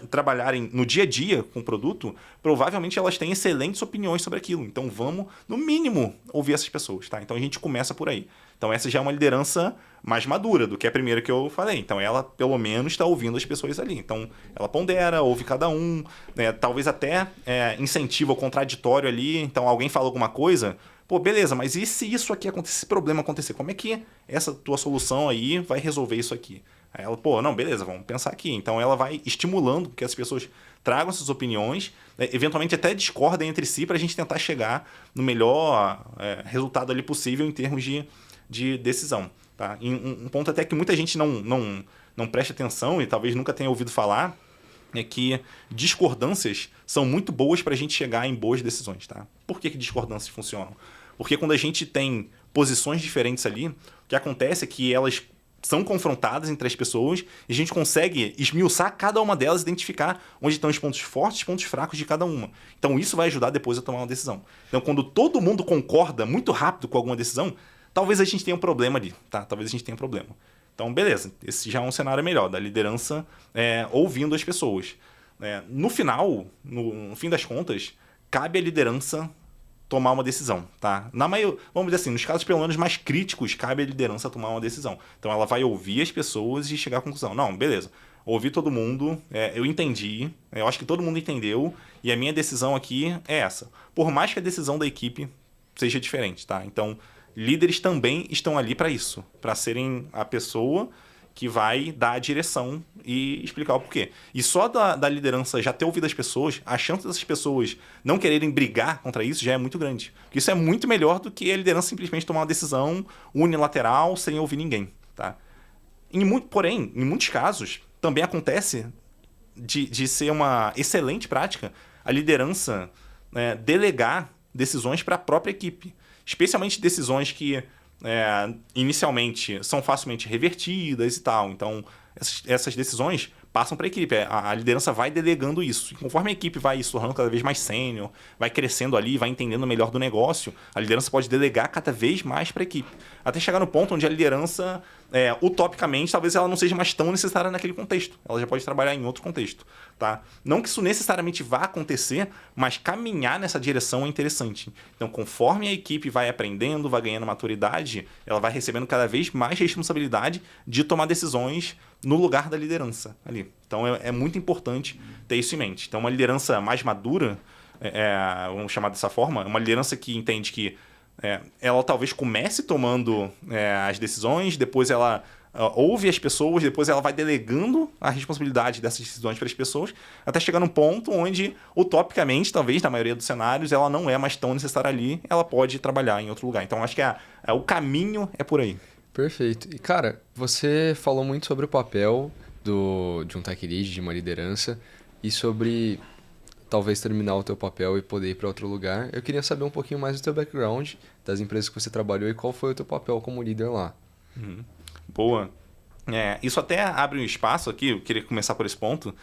Speaker 3: trabalharem no dia a dia com o produto, provavelmente elas têm excelentes opiniões sobre aquilo. Então, vamos, no mínimo, ouvir essas pessoas, tá? Então, a gente começa por aí. Então, essa já é uma liderança mais madura do que a primeira que eu falei. Então, ela, pelo menos, está ouvindo as pessoas ali. Então, ela pondera, ouve cada um, né? Talvez até incentiva o contraditório ali. Então, alguém fala alguma coisa, pô, beleza, mas e se isso aqui acontecer, esse problema acontecer? Como é que essa tua solução aí vai resolver isso aqui? Aí ela, pô, não, beleza, vamos pensar aqui. Então, ela vai estimulando que as pessoas tragam essas opiniões, eventualmente até discordem entre si para a gente tentar chegar no melhor resultado ali possível em termos de decisão. Tá? E um ponto até que muita gente não presta atenção e talvez nunca tenha ouvido falar é que discordâncias são muito boas para a gente chegar em boas decisões. Tá? Por que discordâncias funcionam? Porque quando a gente tem posições diferentes ali, o que acontece é que elas são confrontadas entre as pessoas e a gente consegue esmiuçar cada uma delas, identificar onde estão os pontos fortes e os pontos fracos de cada uma. Então isso vai ajudar depois a tomar uma decisão. Então quando todo mundo concorda muito rápido com alguma decisão, talvez a gente tenha um problema ali, tá? Talvez a gente tenha um problema. Então beleza, esse já é um cenário melhor, da liderança ouvindo as pessoas. No final, no fim das contas, cabe à liderança tomar uma decisão, tá? Vamos dizer assim, nos casos pelo menos mais críticos, cabe à liderança tomar uma decisão. Então ela vai ouvir as pessoas e chegar à conclusão. Não, beleza, ouvi todo mundo, eu entendi, eu acho que todo mundo entendeu e a minha decisão aqui é essa. Por mais que a decisão da equipe seja diferente, tá? Então, líderes também estão ali para isso, para serem a pessoa que vai dar a direção e explicar o porquê. E só da liderança já ter ouvido as pessoas, a chance dessas pessoas não quererem brigar contra isso já é muito grande. Porque isso é muito melhor do que a liderança simplesmente tomar uma decisão unilateral sem ouvir ninguém. Tá? Porém, em muitos casos, também acontece de ser uma excelente prática a liderança delegar decisões para a própria equipe. Especialmente decisões que inicialmente são facilmente revertidas e tal. Então, essas decisões passam para a equipe. A liderança vai delegando isso. E conforme a equipe vai se tornando cada vez mais sênior, vai crescendo ali, vai entendendo melhor do negócio, a liderança pode delegar cada vez mais para a equipe. Até chegar no ponto onde a liderança, utopicamente, talvez ela não seja mais tão necessária naquele contexto. Ela já pode trabalhar em outro contexto. Tá? Não que isso necessariamente vá acontecer, mas caminhar nessa direção é interessante. Então, conforme a equipe vai aprendendo, vai ganhando maturidade, ela vai recebendo cada vez mais responsabilidade de tomar decisões no lugar da liderança ali. Então, é muito importante ter isso em mente. Então, uma liderança mais madura, vamos chamar dessa forma, uma liderança que entende que ela talvez comece tomando as decisões, depois ela ouve as pessoas, depois ela vai delegando a responsabilidade dessas decisões para as pessoas, até chegar num ponto onde, utopicamente, talvez, na maioria dos cenários, ela não é mais tão necessária ali, ela pode trabalhar em outro lugar. Então, acho que o caminho é por aí.
Speaker 2: Perfeito. E, cara, você falou muito sobre o papel de um tech lead, de uma liderança, e sobre talvez terminar o teu papel e poder ir para outro lugar. Eu queria saber um pouquinho mais do teu background, das empresas que você trabalhou e qual foi o teu papel como líder lá.
Speaker 3: Boa. Isso até abre um espaço aqui, eu queria começar por esse ponto,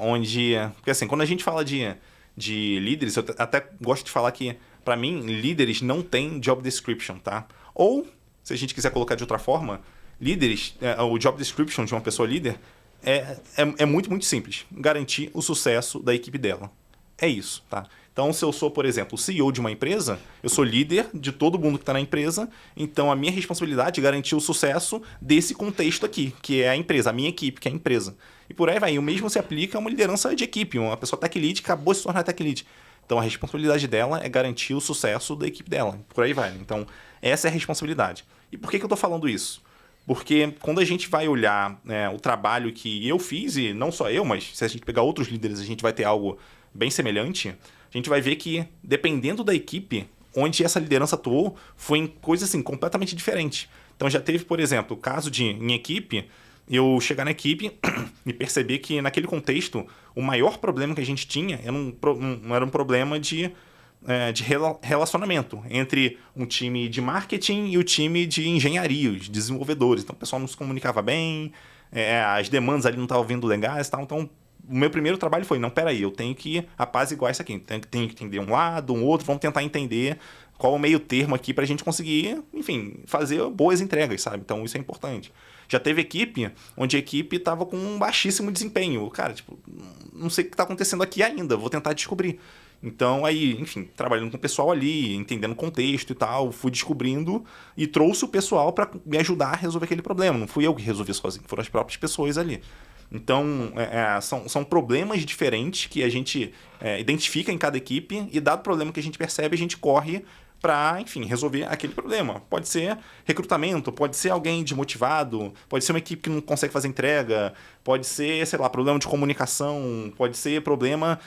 Speaker 3: onde... Porque assim, quando a gente fala de líderes, eu até gosto de falar que, para mim, líderes não têm job description, tá? Ou, se a gente quiser colocar de outra forma, líderes, o job description de uma pessoa líder é muito, muito simples. Garantir o sucesso da equipe dela. É isso, tá? Então, se eu sou, por exemplo, o CEO de uma empresa, eu sou líder de todo mundo que está na empresa, então a minha responsabilidade é garantir o sucesso desse contexto aqui, que é a empresa, a minha equipe, que é a empresa. E por aí vai. E o mesmo se aplica a uma liderança de equipe, uma pessoa tech lead que acabou de se tornar tech lead. Então, a responsabilidade dela é garantir o sucesso da equipe dela. Por aí vai. Então, essa é a responsabilidade. E por que eu estou falando isso? Porque quando a gente vai olhar o trabalho que eu fiz, e não só eu, mas se a gente pegar outros líderes, a gente vai ter algo bem semelhante, a gente vai ver que, dependendo da equipe, onde essa liderança atuou, foi em coisas assim, completamente diferentes. Então, já teve, por exemplo, o caso de, em equipe, eu chegar na equipe e perceber que, naquele contexto, o maior problema que a gente tinha era um problema de relacionamento entre um time de marketing e o time de engenharia, os desenvolvedores. Então, o pessoal não se comunicava bem, as demandas ali não estavam vindo legais e tal. Então, o meu primeiro trabalho foi, não, peraí, eu tenho que apaziguar isso aqui. Tenho que entender um lado, um outro, vamos tentar entender qual o meio termo aqui pra gente conseguir, enfim, fazer boas entregas, sabe? Então isso é importante. Já teve equipe onde a equipe tava com um baixíssimo desempenho. Cara, tipo, não sei o que tá acontecendo aqui ainda, vou tentar descobrir. Então, aí, enfim, trabalhando com o pessoal ali, entendendo o contexto e tal, fui descobrindo e trouxe o pessoal para me ajudar a resolver aquele problema. Não fui eu que resolvi sozinho, foram as próprias pessoas ali. Então, são problemas diferentes que a gente identifica em cada equipe e, dado o problema que a gente percebe, a gente corre para, enfim, resolver aquele problema. Pode ser recrutamento, pode ser alguém desmotivado, pode ser uma equipe que não consegue fazer entrega, pode ser, sei lá, problema de comunicação, pode ser problema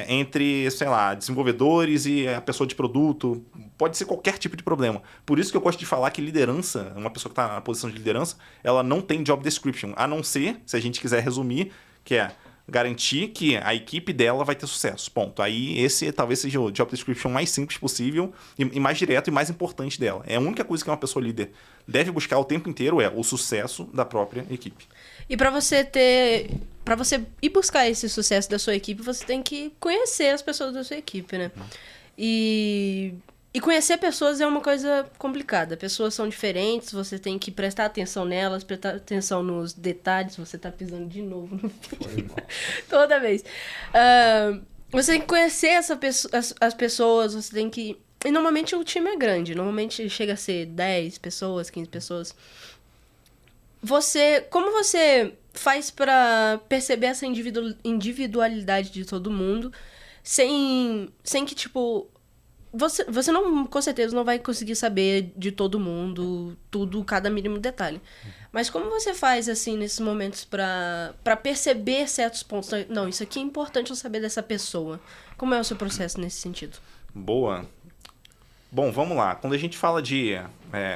Speaker 3: entre, sei lá, desenvolvedores e a pessoa de produto, pode ser qualquer tipo de problema. Por isso que eu gosto de falar que liderança, uma pessoa que está na posição de liderança, ela não tem job description, a não ser, se a gente quiser resumir, que é garantir que a equipe dela vai ter sucesso. Ponto. Aí esse talvez seja o job description mais simples possível e mais direto e mais importante dela. É a única coisa que uma pessoa líder deve buscar o tempo inteiro é o sucesso da própria equipe.
Speaker 1: E para você ir buscar esse sucesso da sua equipe, você tem que conhecer as pessoas da sua equipe, né? E conhecer pessoas é uma coisa complicada. Pessoas são diferentes, você tem que prestar atenção nelas, prestar atenção nos detalhes. Você tá pisando de novo no fio. Toda vez. Você tem que conhecer as pessoas, você tem que... E normalmente o time é grande, normalmente chega a ser 10 pessoas, 15 pessoas. Como você faz pra perceber essa individualidade de todo mundo sem que, tipo... Você não, com certeza, não vai conseguir saber de todo mundo, tudo, cada mínimo detalhe. Mas como você faz, assim, nesses momentos pra perceber certos pontos? Não, isso aqui é importante eu saber dessa pessoa. Como é o seu processo nesse sentido?
Speaker 3: Boa. Bom, vamos lá. Quando a gente fala de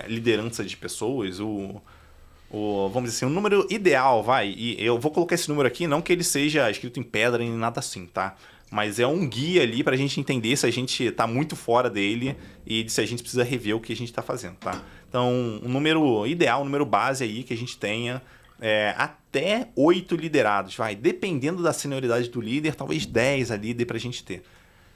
Speaker 3: liderança de pessoas, vamos dizer assim, o número ideal, e eu vou colocar esse número aqui, não que ele seja escrito em pedra nem nada assim, tá? Mas é um guia ali pra gente entender se a gente tá muito fora dele e se a gente precisa rever o que a gente tá fazendo, tá? Então, o número ideal, o número base aí que a gente tenha até 8 liderados, dependendo da senioridade do líder, talvez 10 ali dê pra gente ter.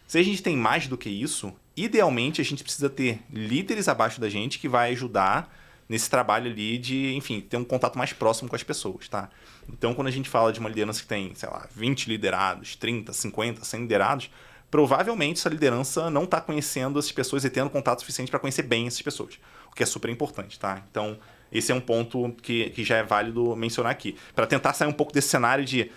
Speaker 3: Se a gente tem mais do que isso, idealmente a gente precisa ter líderes abaixo da gente que vai ajudar nesse trabalho ali de, enfim, ter um contato mais próximo com as pessoas, tá? Então, quando a gente fala de uma liderança que tem, sei lá, 20 liderados, 30, 50, 100 liderados, provavelmente essa liderança não está conhecendo essas pessoas e tendo contato suficiente para conhecer bem essas pessoas, o que é super importante, tá? Então, esse é um ponto que já é válido mencionar aqui. Para tentar sair um pouco desse cenário de,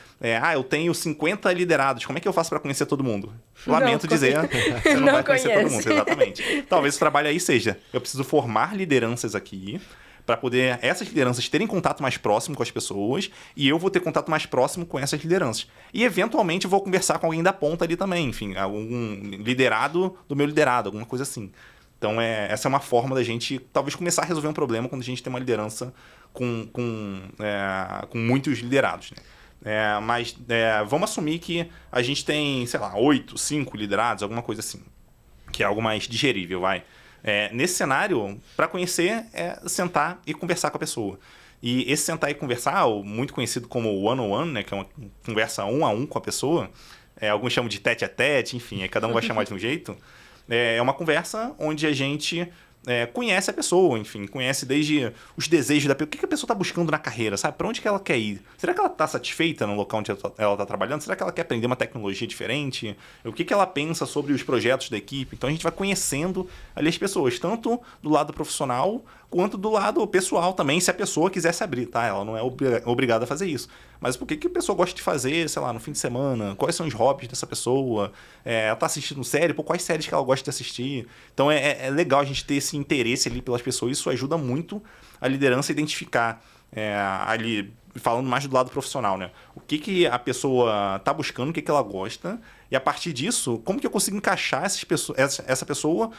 Speaker 3: eu tenho 50 liderados, como é que eu faço para conhecer todo mundo? Lamento dizer, você não vai conhecer todo mundo, exatamente. Talvez o trabalho aí seja, eu preciso formar lideranças aqui, para poder essas lideranças terem contato mais próximo com as pessoas e eu vou ter contato mais próximo com essas lideranças. E, eventualmente, vou conversar com alguém da ponta ali também, enfim, algum liderado do meu liderado, alguma coisa assim. Então, essa é uma forma da gente, talvez, começar a resolver um problema quando a gente tem uma liderança com muitos liderados, né? Mas vamos assumir que a gente tem, sei lá, 8, 5 liderados, alguma coisa assim, que é algo mais digerível, nesse cenário, para conhecer, sentar e conversar com a pessoa. E esse sentar e conversar, muito conhecido como one-on-one, né, que é uma conversa 1 a 1 com a pessoa, alguns chamam de tete a tete, enfim, cada um vai chamar de um jeito. É uma conversa onde a gente conhece a pessoa, enfim, conhece desde os desejos da pessoa, o que a pessoa está buscando na carreira, sabe? Para onde que ela quer ir? Será que ela está satisfeita no local onde ela está trabalhando? Será que ela quer aprender uma tecnologia diferente? O que ela pensa sobre os projetos da equipe? Então a gente vai conhecendo ali as pessoas, tanto do lado profissional quanto do lado pessoal também, se a pessoa quiser se abrir, tá? Ela não é obrigada a fazer isso. Mas por que a pessoa gosta de fazer, sei lá, no fim de semana? Quais são os hobbies dessa pessoa? Ela tá assistindo série? Quais séries que ela gosta de assistir? Então é legal a gente ter esse interesse ali pelas pessoas. Isso ajuda muito a liderança a identificar ali, falando mais do lado profissional, né? O que a pessoa tá buscando, o que ela gosta, e a partir disso, como que eu consigo encaixar essa pessoa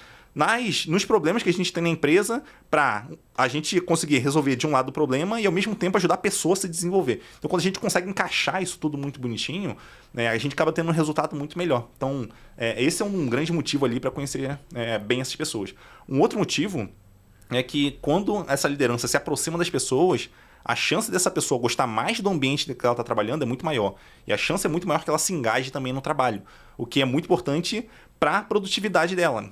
Speaker 3: nos problemas que a gente tem na empresa para a gente conseguir resolver de um lado o problema e ao mesmo tempo ajudar a pessoa a se desenvolver. Então, quando a gente consegue encaixar isso tudo muito bonitinho, a gente acaba tendo um resultado muito melhor. Então, esse é um grande motivo ali para conhecer bem essas pessoas. Um outro motivo é que quando essa liderança se aproxima das pessoas, a chance dessa pessoa gostar mais do ambiente que ela está trabalhando é muito maior. E a chance é muito maior que ela se engaje também no trabalho, o que é muito importante para a produtividade dela.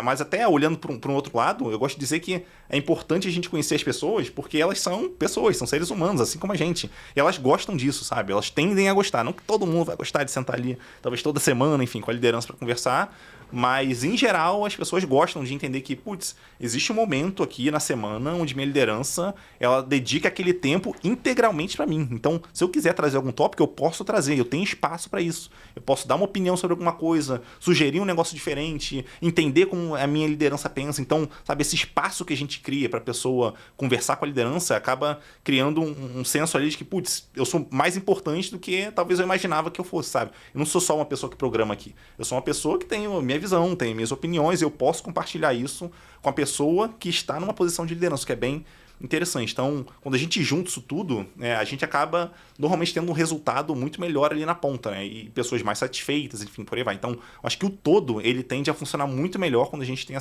Speaker 3: Mas até olhando para um outro lado, eu gosto de dizer que é importante a gente conhecer as pessoas, porque elas são pessoas, são seres humanos, assim como a gente. E elas gostam disso, sabe? Elas tendem a gostar. Não que todo mundo vai gostar de sentar ali, talvez toda semana, enfim, com a liderança para conversar, mas, em geral, as pessoas gostam de entender que, putz, existe um momento aqui na semana onde minha liderança, ela dedica aquele tempo integralmente para mim. Então, se eu quiser trazer algum tópico, eu posso trazer, eu tenho espaço para isso. Eu posso dar uma opinião sobre alguma coisa, sugerir um negócio diferente, entender como a minha liderança pensa. Então, sabe, esse espaço que a gente cria para a pessoa conversar com a liderança acaba criando um senso ali de que, putz, eu sou mais importante do que talvez eu imaginava que eu fosse, sabe? Eu não sou só uma pessoa que programa aqui. Eu sou uma pessoa que tem a minha visão, tem minhas opiniões, eu posso compartilhar isso com a pessoa que está numa posição de liderança, que é bem interessante. Então, quando a gente junta isso tudo, a gente acaba normalmente tendo um resultado muito melhor ali na ponta, né? E pessoas mais satisfeitas, enfim, por aí vai. Então, acho que o todo, ele tende a funcionar muito melhor quando a gente tem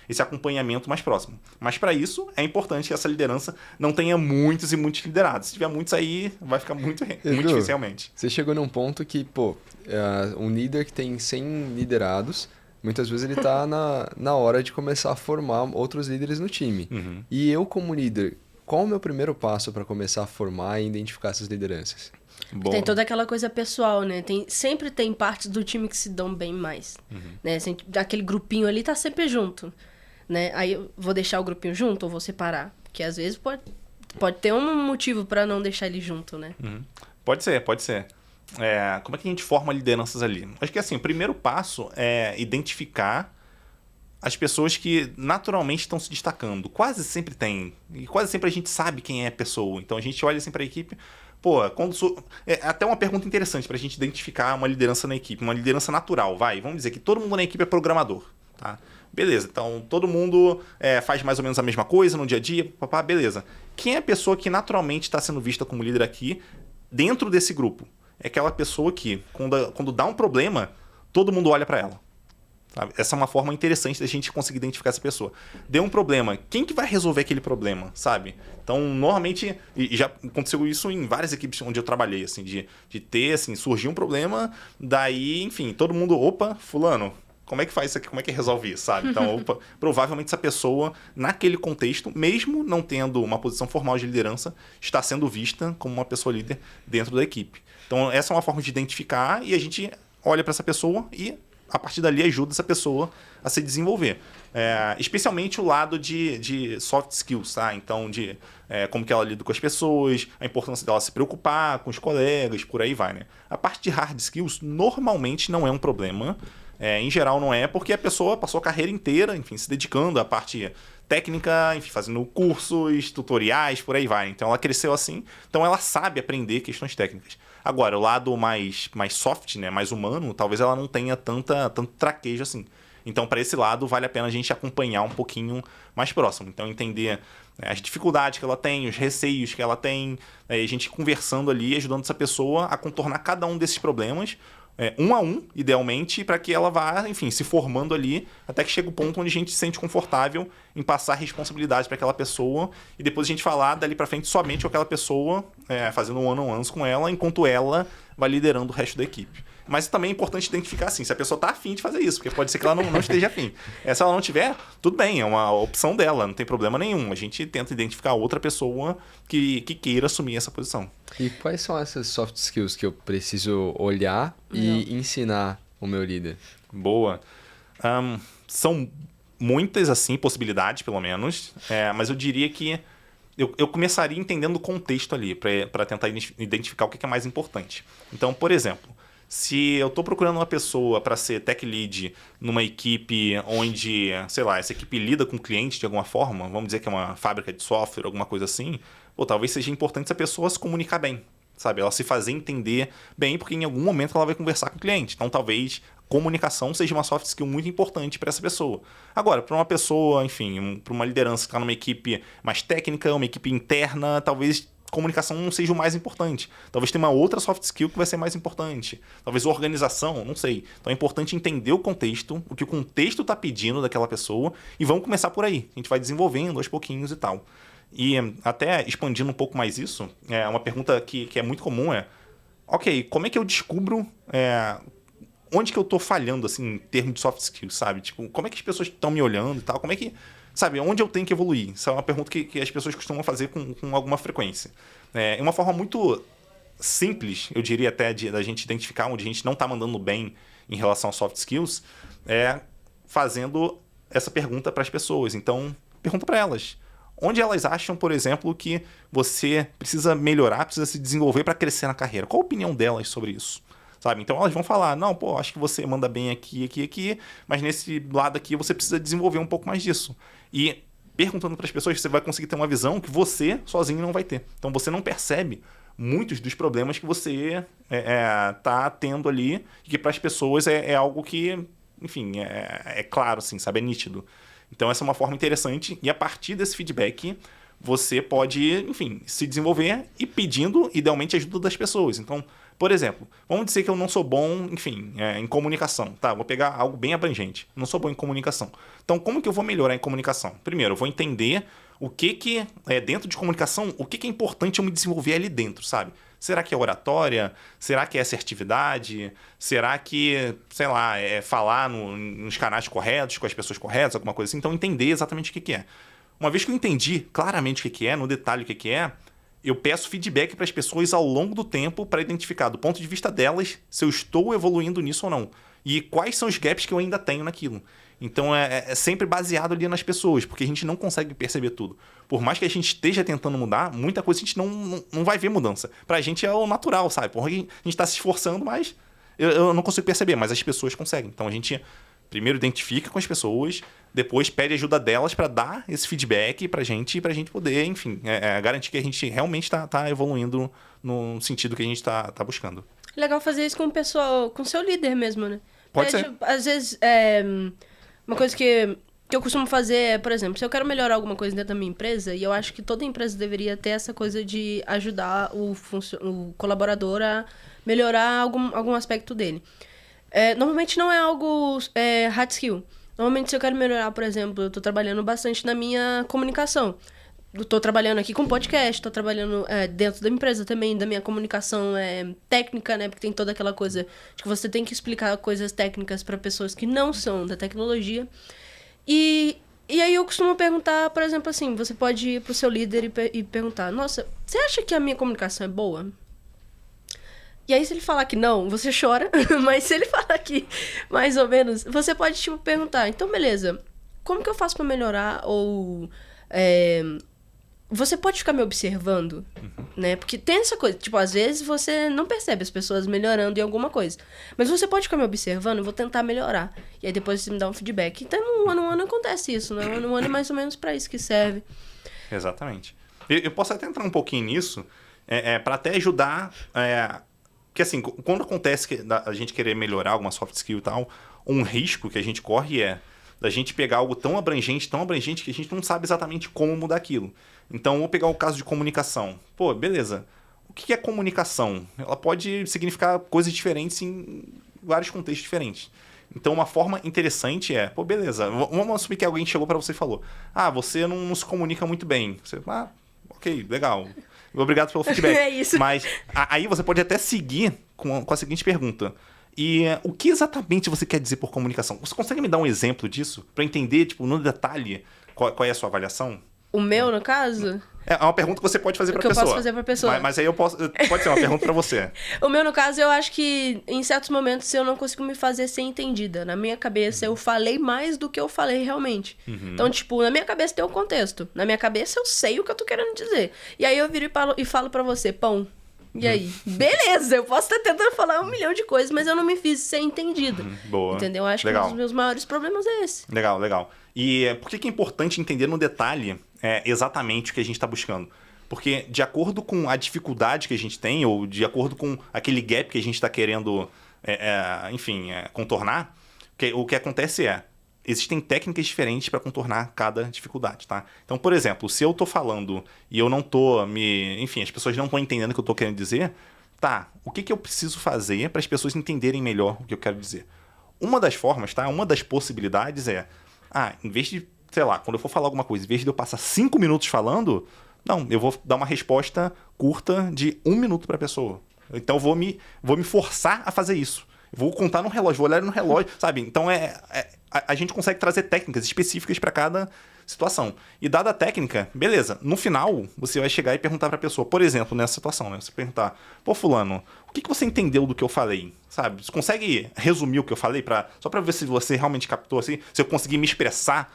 Speaker 3: esse acompanhamento mais próximo. Mas para isso, é importante que essa liderança não tenha muitos e muitos liderados. Se tiver muitos aí, vai ficar muito difícil realmente.
Speaker 2: Você chegou num ponto que, um líder que tem 100 liderados, muitas vezes ele está na hora de começar a formar outros líderes no time.
Speaker 3: Uhum.
Speaker 2: E eu, como líder, qual o meu primeiro passo para começar a formar e identificar essas lideranças?
Speaker 3: Bom.
Speaker 1: Tem toda aquela coisa pessoal, né? Sempre tem partes do time que se dão bem mais. Né? Aquele grupinho ali tá sempre junto. Né? Aí eu vou deixar o grupinho junto ou vou separar? Porque às vezes pode ter um motivo para não deixar ele junto, né?
Speaker 3: Uhum. Pode ser. Como é que a gente forma lideranças ali? Acho que assim, o primeiro passo é identificar as pessoas que naturalmente estão se destacando. Quase sempre tem. E quase sempre a gente sabe quem é a pessoa. Então a gente olha assim para a equipe. É até uma pergunta interessante para a gente identificar uma liderança na equipe, uma liderança natural. Vamos dizer que todo mundo na equipe é programador. Tá? Beleza, então todo mundo faz mais ou menos a mesma coisa no dia a dia. Beleza. Quem é a pessoa que naturalmente está sendo vista como líder aqui dentro desse grupo? É aquela pessoa que, quando dá um problema, todo mundo olha para ela. Sabe? Essa é uma forma interessante da gente conseguir identificar essa pessoa. Deu um problema, quem que vai resolver aquele problema, sabe? Então, normalmente, e já aconteceu isso em várias equipes onde eu trabalhei, assim, de ter, assim, surgiu um problema, daí, enfim, todo mundo, fulano, como é que faz isso aqui? Como é que resolve isso, sabe? Então, provavelmente essa pessoa, naquele contexto, mesmo não tendo uma posição formal de liderança, está sendo vista como uma pessoa líder dentro da equipe. Então, essa é uma forma de identificar e a gente olha para essa pessoa e, a partir dali, ajuda essa pessoa a se desenvolver. Especialmente o lado de soft skills, tá? Então, como que ela lida com as pessoas, a importância dela se preocupar com os colegas, por aí vai, né? A parte de hard skills, normalmente, não é um problema. Em geral, não é, porque a pessoa passou a carreira inteira, enfim, se dedicando à parte técnica, enfim, fazendo cursos, tutoriais, por aí vai. Então, ela cresceu assim, então ela sabe aprender questões técnicas. Agora, o lado mais soft, né, mais humano, talvez ela não tenha tanto traquejo assim. Então, para esse lado, vale a pena a gente acompanhar um pouquinho mais próximo. Então, entender as dificuldades que ela tem, os receios que ela tem, a gente conversando ali, ajudando essa pessoa a contornar cada um desses problemas, um a um, idealmente, para que ela vá, enfim, se formando ali, até que chega o ponto onde a gente se sente confortável em passar responsabilidade para aquela pessoa e depois a gente falar dali para frente somente com aquela pessoa, fazendo one-on-ones com ela, enquanto ela vai liderando o resto da equipe. Mas também é importante identificar, assim, se a pessoa está afim de fazer isso, porque pode ser que ela não esteja afim. Se ela não tiver, tudo bem, é uma opção dela, não tem problema nenhum. A gente tenta identificar outra pessoa que queira assumir essa posição.
Speaker 2: E quais são essas soft skills que eu preciso olhar e ensinar o meu líder?
Speaker 3: Boa. São muitas, assim, possibilidades, pelo menos, mas eu diria que eu começaria entendendo o contexto ali, para tentar identificar o que é mais importante. Então, por exemplo, se eu estou procurando uma pessoa para ser tech lead numa equipe onde, sei lá, essa equipe lida com o cliente de alguma forma, vamos dizer que é uma fábrica de software, alguma coisa assim, talvez seja importante essa pessoa se comunicar bem, sabe? Ela se fazer entender bem, porque em algum momento ela vai conversar com o cliente. Então, talvez comunicação seja uma soft skill muito importante para essa pessoa. Agora, para uma pessoa, enfim, para uma liderança que está numa equipe mais técnica, uma equipe interna, talvez comunicação não seja o mais importante. Talvez tenha uma outra soft skill que vai ser mais importante. Talvez organização, não sei. Então é importante entender o contexto, o que o contexto está pedindo daquela pessoa e vamos começar por aí. A gente vai desenvolvendo aos pouquinhos e tal. E até expandindo um pouco mais isso, uma pergunta que é muito comum ok, como é que eu descubro onde que eu tô falhando, assim, em termos de soft skills, sabe? Tipo, como é que as pessoas estão me olhando e tal? Como é que, sabe, onde eu tenho que evoluir? Isso é uma pergunta que as pessoas costumam fazer com alguma frequência. É uma forma muito simples, eu diria até, da gente identificar onde a gente não está mandando bem em relação a soft skills, fazendo essa pergunta para as pessoas. Então, pergunta para elas. Onde elas acham, por exemplo, que você precisa melhorar, precisa se desenvolver para crescer na carreira? Qual a opinião delas sobre isso? Sabe? Então elas vão falar, não, pô, acho que você manda bem aqui, aqui, aqui, mas nesse lado aqui você precisa desenvolver um pouco mais disso. E perguntando para as pessoas, você vai conseguir ter uma visão que você sozinho não vai ter. Então você não percebe muitos dos problemas que você tá tendo ali, e que para as pessoas é algo que, enfim, é claro, assim, sabe? É nítido. Então essa é uma forma interessante, e a partir desse feedback você pode, enfim, se desenvolver e pedindo, idealmente, ajuda das pessoas. Então, por exemplo, vamos dizer que eu não sou bom, enfim, em comunicação. Tá, vou pegar algo bem abrangente. Não sou bom em comunicação. Então, como que eu vou melhorar em comunicação? Primeiro, eu vou entender o que dentro de comunicação, o que é importante eu me desenvolver ali dentro, sabe? Será que é oratória? Será que é assertividade? Será que, sei lá, é falar nos canais corretos, com as pessoas corretas, alguma coisa assim? Então, entender exatamente o que é. Uma vez que eu entendi claramente o que é, no detalhe o que é, eu peço feedback para as pessoas ao longo do tempo para identificar, do ponto de vista delas, se eu estou evoluindo nisso ou não. E quais são os gaps que eu ainda tenho naquilo. Então é sempre baseado ali nas pessoas, porque a gente não consegue perceber tudo. Por mais que a gente esteja tentando mudar, muita coisa a gente não vai ver mudança. Pra gente é o natural, sabe? Porque a gente está se esforçando, mas eu não consigo perceber, mas as pessoas conseguem. Então a gente primeiro identifica com as pessoas, depois pede ajuda delas para dar esse feedback pra gente poder, enfim, garantir que a gente realmente tá evoluindo no sentido que a gente tá buscando.
Speaker 1: Legal fazer isso com o pessoal, com o seu líder mesmo, né?
Speaker 3: Pode ser.
Speaker 1: Tipo, às vezes, uma coisa que eu costumo fazer é, por exemplo, se eu quero melhorar alguma coisa dentro da minha empresa, e eu acho que toda empresa deveria ter essa coisa de ajudar o colaborador a melhorar algum aspecto dele. Normalmente não é algo hard skill. Normalmente, se eu quero melhorar, por exemplo, eu tô trabalhando bastante na minha comunicação. Eu tô trabalhando aqui com podcast, tô trabalhando dentro da empresa também, da minha comunicação técnica, né? Porque tem toda aquela coisa de que você tem que explicar coisas técnicas para pessoas que não são da tecnologia. E aí eu costumo perguntar, por exemplo, assim, você pode ir pro seu líder e perguntar, nossa, você acha que a minha comunicação é boa? E aí, se ele falar que não, você chora. Mas se ele falar que, mais ou menos, você pode, tipo, perguntar. Então, beleza. Como que eu faço pra melhorar? Ou... você pode ficar me observando, né? Porque tem essa coisa. Tipo, às vezes você não percebe as pessoas melhorando em alguma coisa. Mas você pode ficar me observando, eu vou tentar melhorar. E aí, depois você me dá um feedback. Então, no ano acontece isso, né? No ano é mais ou menos pra isso que serve.
Speaker 3: Exatamente. Eu posso até entrar um pouquinho nisso, pra até ajudar... Porque assim, quando acontece que a gente querer melhorar alguma soft skill e tal, um risco que a gente corre da gente pegar algo tão abrangente que a gente não sabe exatamente como mudar aquilo. Então, vou pegar o caso de comunicação. Pô, beleza. O que é comunicação? Ela pode significar coisas diferentes em vários contextos diferentes. Então, uma forma interessante pô, beleza. Vamos assumir que alguém chegou para você e falou, você não se comunica muito bem. Você, ok, legal. Obrigado pelo feedback.
Speaker 1: É isso.
Speaker 3: Mas aí você pode até seguir com a seguinte pergunta. E o que exatamente você quer dizer por comunicação? Você consegue me dar um exemplo disso? Para entender, tipo, no detalhe, qual é a sua avaliação?
Speaker 1: O meu, no caso?
Speaker 3: É uma pergunta que você pode fazer para a pessoa.
Speaker 1: Que eu posso fazer para a pessoa.
Speaker 3: Mas aí pode ser uma pergunta para você.
Speaker 1: O meu, no caso, eu acho que em certos momentos eu não consigo me fazer ser entendida. Na minha cabeça, eu falei mais do que eu falei realmente. Então, tipo, na minha cabeça tem um contexto. Na minha cabeça eu sei o que eu tô querendo dizer. E aí eu viro e falo para você, pão. E aí? Beleza, eu posso estar tentando falar 1 milhão de coisas, mas eu não me fiz ser entendida.
Speaker 3: Boa.
Speaker 1: Entendeu? Eu acho
Speaker 3: Legal.
Speaker 1: que um dos meus maiores problemas é esse.
Speaker 3: Legal. E por que é importante entender no detalhe exatamente o que a gente está buscando? Porque de acordo com a dificuldade que a gente tem, ou de acordo com aquele gap que a gente está querendo, contornar, o que acontece existem técnicas diferentes para contornar cada dificuldade, tá? Então, por exemplo, se eu estou falando e eu não estou as pessoas não estão entendendo o que eu estou querendo dizer, tá, o que eu preciso fazer para as pessoas entenderem melhor o que eu quero dizer? Uma das formas, tá? Uma das possibilidades em vez de sei lá, quando eu for falar alguma coisa, em vez de eu passar 5 minutos falando, não, eu vou dar uma resposta curta de 1 minuto para a pessoa. Então, eu vou me forçar a fazer isso. Eu vou contar no relógio, vou olhar no relógio, sabe? Então, a gente consegue trazer técnicas específicas para cada situação. E dada a técnica, beleza. No final, você vai chegar e perguntar para a pessoa, por exemplo, nessa situação, né? Você perguntar, pô, fulano, o que você entendeu do que eu falei? Sabe? Você consegue resumir o que eu falei só para ver se você realmente captou, assim, se eu conseguir me expressar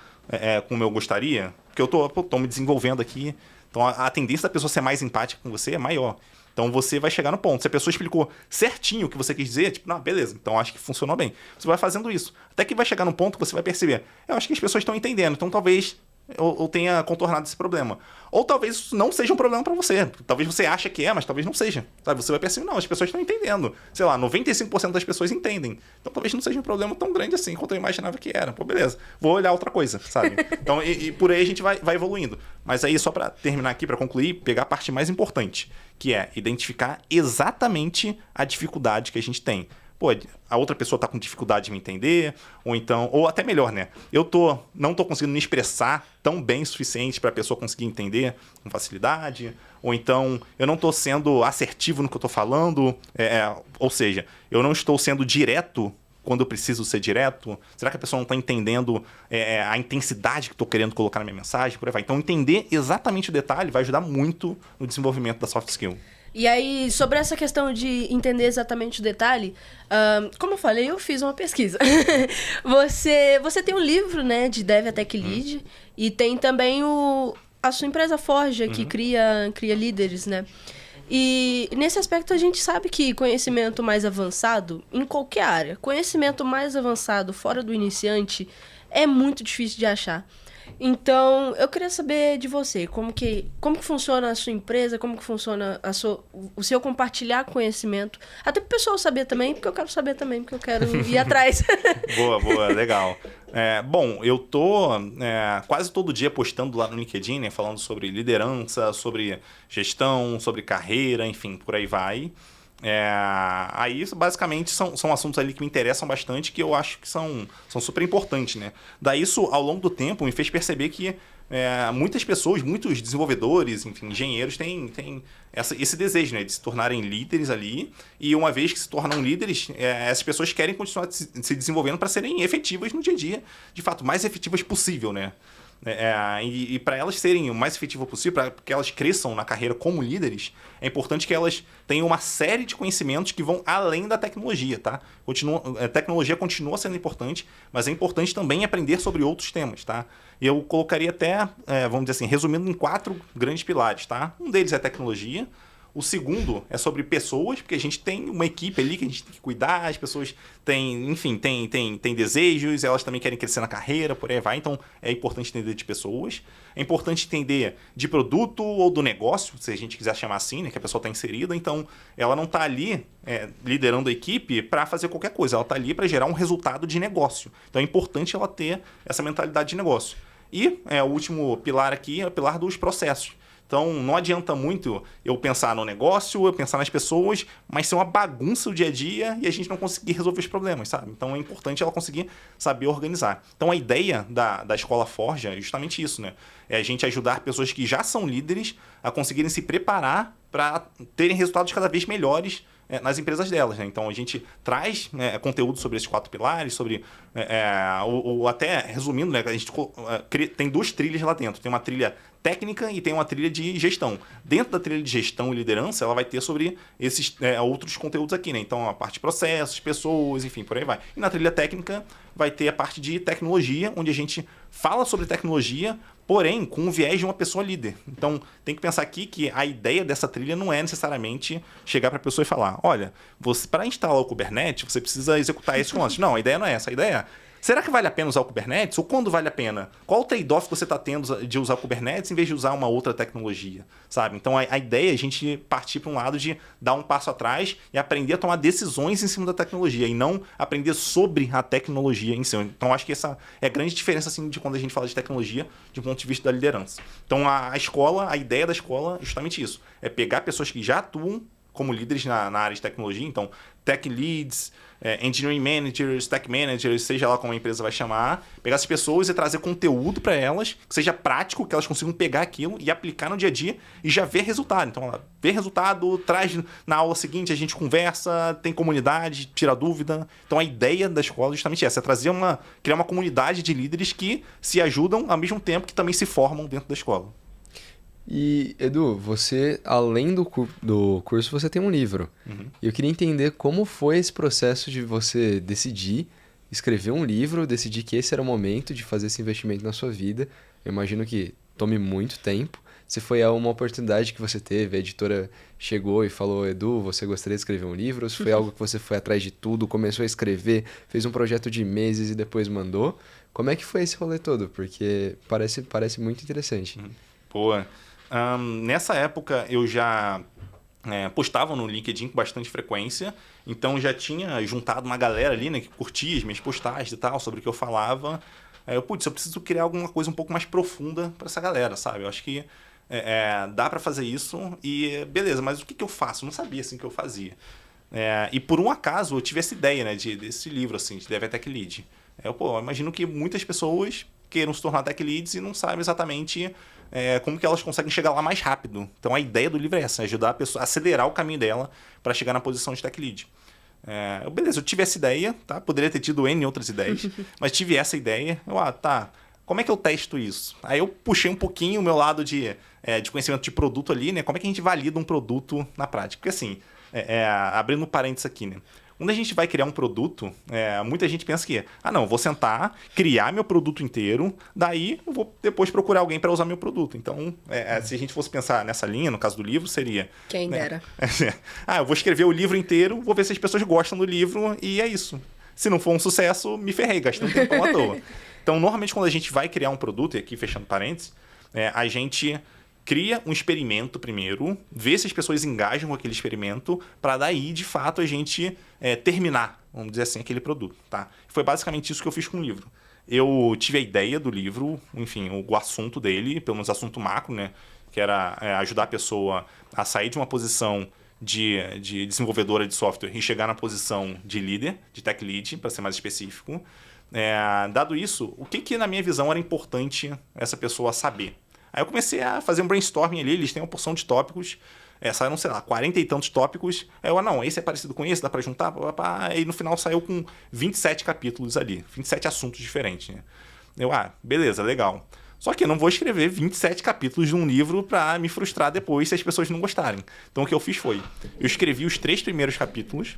Speaker 3: como eu gostaria? Porque eu tô me desenvolvendo aqui. Então, a tendência da pessoa ser mais empática com você é maior. Então, você vai chegar no ponto. Se a pessoa explicou certinho o que você quis dizer, tipo, não, beleza, então acho que funcionou bem. Você vai fazendo isso. Até que vai chegar num ponto que você vai perceber, eu acho que as pessoas estão entendendo, então talvez eu tenha contornado esse problema. Ou talvez isso não seja um problema para você. Talvez você ache que é, mas talvez não seja. Sabe? Você vai perceber, não, as pessoas estão entendendo. Sei lá, 95% das pessoas entendem. Então talvez não seja um problema tão grande assim quanto eu imaginava que era. Pô, beleza. Vou olhar outra coisa, sabe? Então, e por aí a gente vai evoluindo. Mas aí, só para terminar aqui, para concluir, pegar a parte mais importante, que é identificar exatamente a dificuldade que a gente tem. Pô, a outra pessoa está com dificuldade de me entender, ou até melhor, né? Eu não tô conseguindo me expressar tão bem o suficiente para a pessoa conseguir entender com facilidade, ou então eu não estou sendo assertivo no que eu estou falando, ou seja, eu não estou sendo direto quando eu preciso ser direto. Será que a pessoa não está entendendo a intensidade que estou querendo colocar na minha mensagem? Por aí vai. Então, entender exatamente o detalhe vai ajudar muito no desenvolvimento da soft skill.
Speaker 1: E aí, sobre essa questão de entender exatamente o detalhe, como eu falei, eu fiz uma pesquisa. Você tem um livro, né, de Dev a Tech Lead, e tem também a sua empresa Forja, que cria líderes, né? E nesse aspecto a gente sabe que conhecimento mais avançado, em qualquer área, conhecimento mais avançado fora do iniciante é muito difícil de achar. Então, eu queria saber de você, como que funciona a sua empresa, como que funciona o seu compartilhar conhecimento, até para o pessoal saber também, porque eu quero saber também, porque eu quero ir atrás.
Speaker 3: Boa, legal. Bom, eu tô quase todo dia postando lá no LinkedIn, né, falando sobre liderança, sobre gestão, sobre carreira, enfim, por aí vai. Aí, basicamente, são assuntos ali que me interessam bastante, que eu acho que são super importantes, né? Daí, isso, ao longo do tempo, me fez perceber que muitas pessoas, muitos desenvolvedores, enfim, engenheiros, têm esse desejo, né, de se tornarem líderes ali, e uma vez que se tornam líderes, essas pessoas querem continuar se desenvolvendo para serem efetivas no dia a dia, de fato, mais efetivas possível, né? E para elas serem o mais efetivo possível, para que elas cresçam na carreira como líderes, é importante que elas tenham uma série de conhecimentos que vão além da tecnologia, tá? A tecnologia continua sendo importante, mas é importante também aprender sobre outros temas, tá? Eu colocaria até, vamos dizer assim, resumindo em 4 grandes pilares, tá? Um deles é tecnologia. O segundo é sobre pessoas, porque a gente tem uma equipe ali que a gente tem que cuidar, as pessoas têm desejos, elas também querem crescer na carreira, por aí vai, então é importante entender de pessoas. É importante entender de produto ou do negócio, se a gente quiser chamar assim, né, que a pessoa está inserida, então ela não está ali liderando a equipe para fazer qualquer coisa, ela está ali para gerar um resultado de negócio. Então é importante ela ter essa mentalidade de negócio. E o último pilar aqui é o pilar dos processos. Então, não adianta muito eu pensar no negócio, eu pensar nas pessoas, mas ser uma bagunça o dia a dia e a gente não conseguir resolver os problemas, sabe? Então, é importante ela conseguir saber organizar. Então, a ideia da Escola Forja é justamente isso, né? É a gente ajudar pessoas que já são líderes a conseguirem se preparar para terem resultados cada vez melhores nas empresas delas, né? Então, a gente traz conteúdo sobre esses 4 pilares, sobre até resumindo, né? A gente tem 2 trilhas lá dentro. Tem uma trilha técnica e tem uma trilha de gestão. Dentro da trilha de gestão e liderança, ela vai ter sobre esses outros conteúdos aqui, né? Então, a parte de processos, pessoas, enfim, por aí vai. E na trilha técnica vai ter a parte de tecnologia, onde a gente fala sobre tecnologia, porém com o viés de uma pessoa líder. Então, tem que pensar aqui que a ideia dessa trilha não é necessariamente chegar para a pessoa e falar, olha, para instalar o Kubernetes, você precisa executar esses comandos. Não, a ideia não é essa. A ideia é, será que vale a pena usar o Kubernetes? Ou quando vale a pena? Qual o trade-off que você está tendo de usar o Kubernetes em vez de usar uma outra tecnologia? Sabe? Então, a ideia é a gente partir para um lado de dar um passo atrás e aprender a tomar decisões em cima da tecnologia e não aprender sobre a tecnologia em si. Então, acho que essa é a grande diferença assim, de quando a gente fala de tecnologia de um ponto de vista da liderança. Então, a ideia da escola é justamente isso. É pegar pessoas que já atuam como líderes na área de tecnologia, então tech leads, engineering managers, tech managers, seja lá como a empresa vai chamar, pegar essas pessoas e trazer conteúdo para elas, que seja prático, que elas consigam pegar aquilo e aplicar no dia a dia e já ver resultado. Então, ela vê resultado, traz na aula seguinte, a gente conversa, tem comunidade, tira dúvida. Então, a ideia da escola é justamente essa, é criar uma comunidade de líderes que se ajudam ao mesmo tempo que também se formam dentro da escola.
Speaker 2: E, Edu, você, além do curso, você tem um livro. E eu queria entender como foi esse processo de você decidir escrever um livro, decidir que esse era o momento de fazer esse investimento na sua vida. Eu imagino que tome muito tempo. Se foi uma oportunidade que você teve, a editora chegou e falou, Edu, você gostaria de escrever um livro? Ou se foi algo que você foi atrás de tudo, começou a escrever, fez um projeto de meses e depois mandou? Como é que foi esse rolê todo? Porque parece muito interessante.
Speaker 3: Pô, nessa época eu já postava no LinkedIn com bastante frequência, então já tinha juntado uma galera ali, né, que curtia as minhas postagens e tal, sobre o que eu falava. Eu preciso criar alguma coisa um pouco mais profunda para essa galera, sabe? Eu acho que dá para fazer isso e beleza, mas o que eu faço? Eu não sabia assim o que eu fazia. E por um acaso eu tive essa ideia, né, desse livro, assim, de Dev Tech Lead. Eu imagino que muitas pessoas queiram se tornar Tech Leads e não sabem exatamente como que elas conseguem chegar lá mais rápido. Então a ideia do livro é essa, ajudar a pessoa a acelerar o caminho dela para chegar na posição de Tech Lead. Beleza, eu tive essa ideia, tá? Poderia ter tido N outras ideias, mas tive essa ideia. Como é que eu testo isso? Aí eu puxei um pouquinho o meu lado de conhecimento de produto ali, né? Como é que a gente valida um produto na prática? Porque assim, abrindo um parênteses aqui, né? Quando a gente vai criar um produto, muita gente pensa que, não, vou sentar, criar meu produto inteiro, daí eu vou depois procurar alguém para usar meu produto. Então, se a gente fosse pensar nessa linha, no caso do livro, seria...
Speaker 1: Quem dera.
Speaker 3: Eu vou escrever o livro inteiro, vou ver se as pessoas gostam do livro e é isso. Se não for um sucesso, me ferrei, gastei um tempo à toa. Então, normalmente, quando a gente vai criar um produto, e aqui fechando parênteses, a gente cria um experimento primeiro, vê se as pessoas engajam com aquele experimento, para daí, de fato, a gente terminar, vamos dizer assim, aquele produto. Tá? Foi basicamente isso que eu fiz com o livro. Eu tive a ideia do livro, enfim, o assunto dele, pelo menos assunto macro, né? Que era ajudar a pessoa a sair de uma posição de desenvolvedora de software e chegar na posição de líder, de tech lead, para ser mais específico. Dado isso, o que na minha visão era importante essa pessoa saber? Aí eu comecei a fazer um brainstorming ali, eles têm uma porção de tópicos, saíram, sei lá, 40 e tantos tópicos. Aí não, esse é parecido com esse, dá pra juntar, e no final saiu com 27 capítulos ali, 27 assuntos diferentes, né? Beleza, legal. Só que eu não vou escrever 27 capítulos de um livro pra me frustrar depois se as pessoas não gostarem. Então o que eu fiz foi, eu escrevi os 3 primeiros capítulos,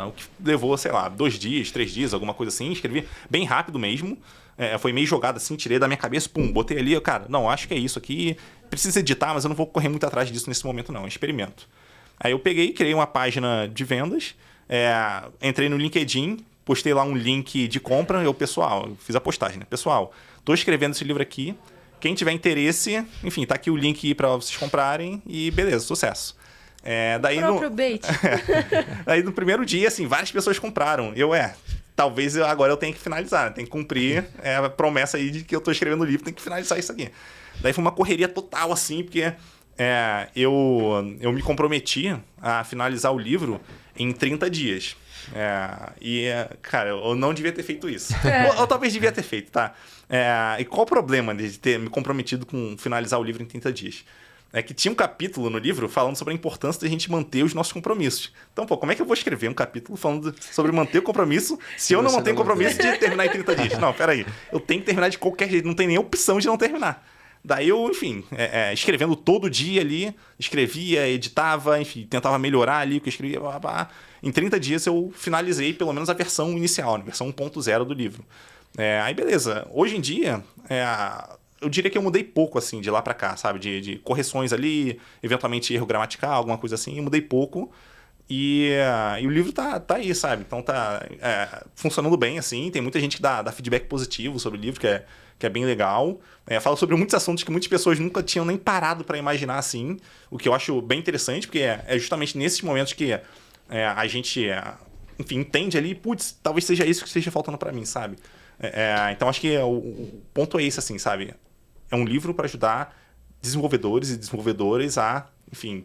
Speaker 3: o que levou, sei lá, 2 dias, 3 dias, alguma coisa assim, escrevi bem rápido mesmo. Foi meio jogado assim, tirei da minha cabeça, botei ali, cara, não, acho que é isso aqui, precisa editar, mas eu não vou correr muito atrás disso nesse momento não, é um experimento. Aí eu peguei, criei uma página de vendas, entrei no LinkedIn, postei lá um link de compra, eu fiz a postagem, né? Pessoal, tô escrevendo esse livro aqui, quem tiver interesse, enfim, tá aqui o link para vocês comprarem e beleza, sucesso. Daí Aí no primeiro dia, assim, várias pessoas compraram, talvez agora eu tenha que finalizar, tenho que cumprir a promessa aí de que eu tô escrevendo o livro, tenho que finalizar isso aqui. Daí foi uma correria total, assim, porque eu me comprometi a finalizar o livro em 30 dias. Cara, eu não devia ter feito isso. Ou talvez devia ter feito, tá? E qual o problema de ter me comprometido com finalizar o livro em 30 dias? É que tinha um capítulo no livro falando sobre a importância de a gente manter os nossos compromissos. Então, como é que eu vou escrever um capítulo falando sobre manter o compromisso se eu não mantenho o compromisso de terminar em 30 dias? Não, peraí. Eu tenho que terminar de qualquer jeito, não tem nem opção de não terminar. Daí eu, enfim, escrevendo todo dia ali, escrevia, editava, enfim, tentava melhorar ali o que eu escrevia. Blá, blá, blá. Em 30 dias eu finalizei pelo menos a versão inicial, a versão 1.0 do livro. Aí beleza. Hoje em dia, eu diria que eu mudei pouco, assim, de lá pra cá, sabe? De correções ali, eventualmente erro gramatical, alguma coisa assim, eu mudei pouco. E o livro tá aí, sabe? Então tá funcionando bem, assim. Tem muita gente que dá feedback positivo sobre o livro, que é bem legal. Fala sobre muitos assuntos que muitas pessoas nunca tinham nem parado para imaginar, assim. O que eu acho bem interessante, porque é justamente nesses momentos que a gente, enfim, entende ali, putz, talvez seja isso que esteja faltando para mim, sabe? Então acho que o ponto é esse, assim, sabe? É um livro para ajudar desenvolvedores e desenvolvedoras a, enfim,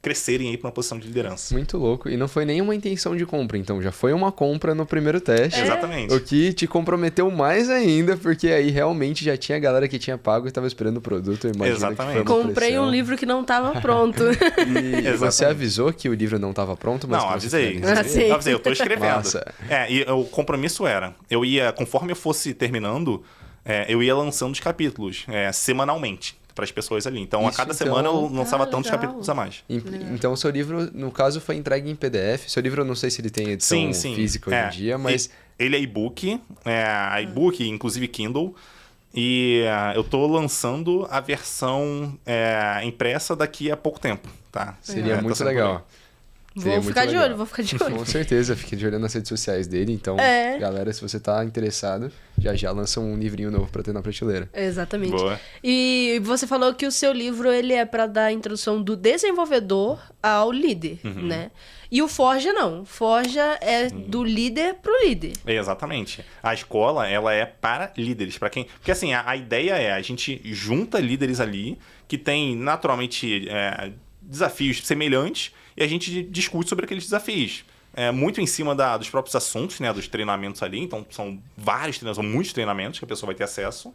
Speaker 3: crescerem aí para uma posição de liderança.
Speaker 2: Muito louco. E não foi nenhuma intenção de compra, então já foi uma compra no primeiro teste.
Speaker 3: Exatamente.
Speaker 2: O que te comprometeu mais ainda, porque aí realmente já tinha galera que tinha pago e estava esperando o produto. Eu imagino
Speaker 3: Exatamente.
Speaker 2: que foi uma
Speaker 1: Comprei
Speaker 2: pressão.
Speaker 1: um livro que não estava pronto.
Speaker 2: E você avisou que o livro não estava pronto? Mas
Speaker 3: Não,
Speaker 2: que você
Speaker 3: avisei.
Speaker 2: finalizou?
Speaker 1: sim.
Speaker 3: Avisei, eu tô escrevendo.
Speaker 2: Massa.
Speaker 3: E o compromisso era, eu ia, conforme eu fosse terminando, eu ia lançando os capítulos semanalmente para as pessoas ali. Então, a
Speaker 2: Isso,
Speaker 3: cada
Speaker 2: então-
Speaker 3: semana eu lançava tantos
Speaker 1: legal.
Speaker 3: capítulos a mais.
Speaker 2: Então, o seu livro, no caso, foi entregue em PDF. Seu livro, eu não sei se ele tem edição
Speaker 3: Sim.
Speaker 2: física hoje em dia, mas...
Speaker 3: Ele é e-book, inclusive Kindle. E eu tô lançando a versão impressa daqui a pouco tempo, tá?
Speaker 2: Seria
Speaker 3: Tá
Speaker 2: muito
Speaker 3: sendo
Speaker 2: legal. Seria
Speaker 1: Vou
Speaker 2: muito
Speaker 1: ficar de
Speaker 2: legal.
Speaker 1: olho, vou ficar de olho.
Speaker 2: Com certeza, fique de olho nas redes sociais dele. Então, galera, se você tá interessado, já lança um livrinho novo pra ter na prateleira.
Speaker 1: Exatamente.
Speaker 3: Boa.
Speaker 1: E você falou que o seu livro ele é para dar a introdução do desenvolvedor ao líder, né? E o Forja não. Forja é do líder pro líder.
Speaker 3: Exatamente. A escola, ela é para líderes, para quem... Porque assim, a ideia é, a gente junta líderes ali que tem naturalmente desafios semelhantes e a gente discute sobre aqueles desafios. Muito em cima dos próprios assuntos, né, dos treinamentos ali. Então, são vários treinamentos, são muitos treinamentos que a pessoa vai ter acesso.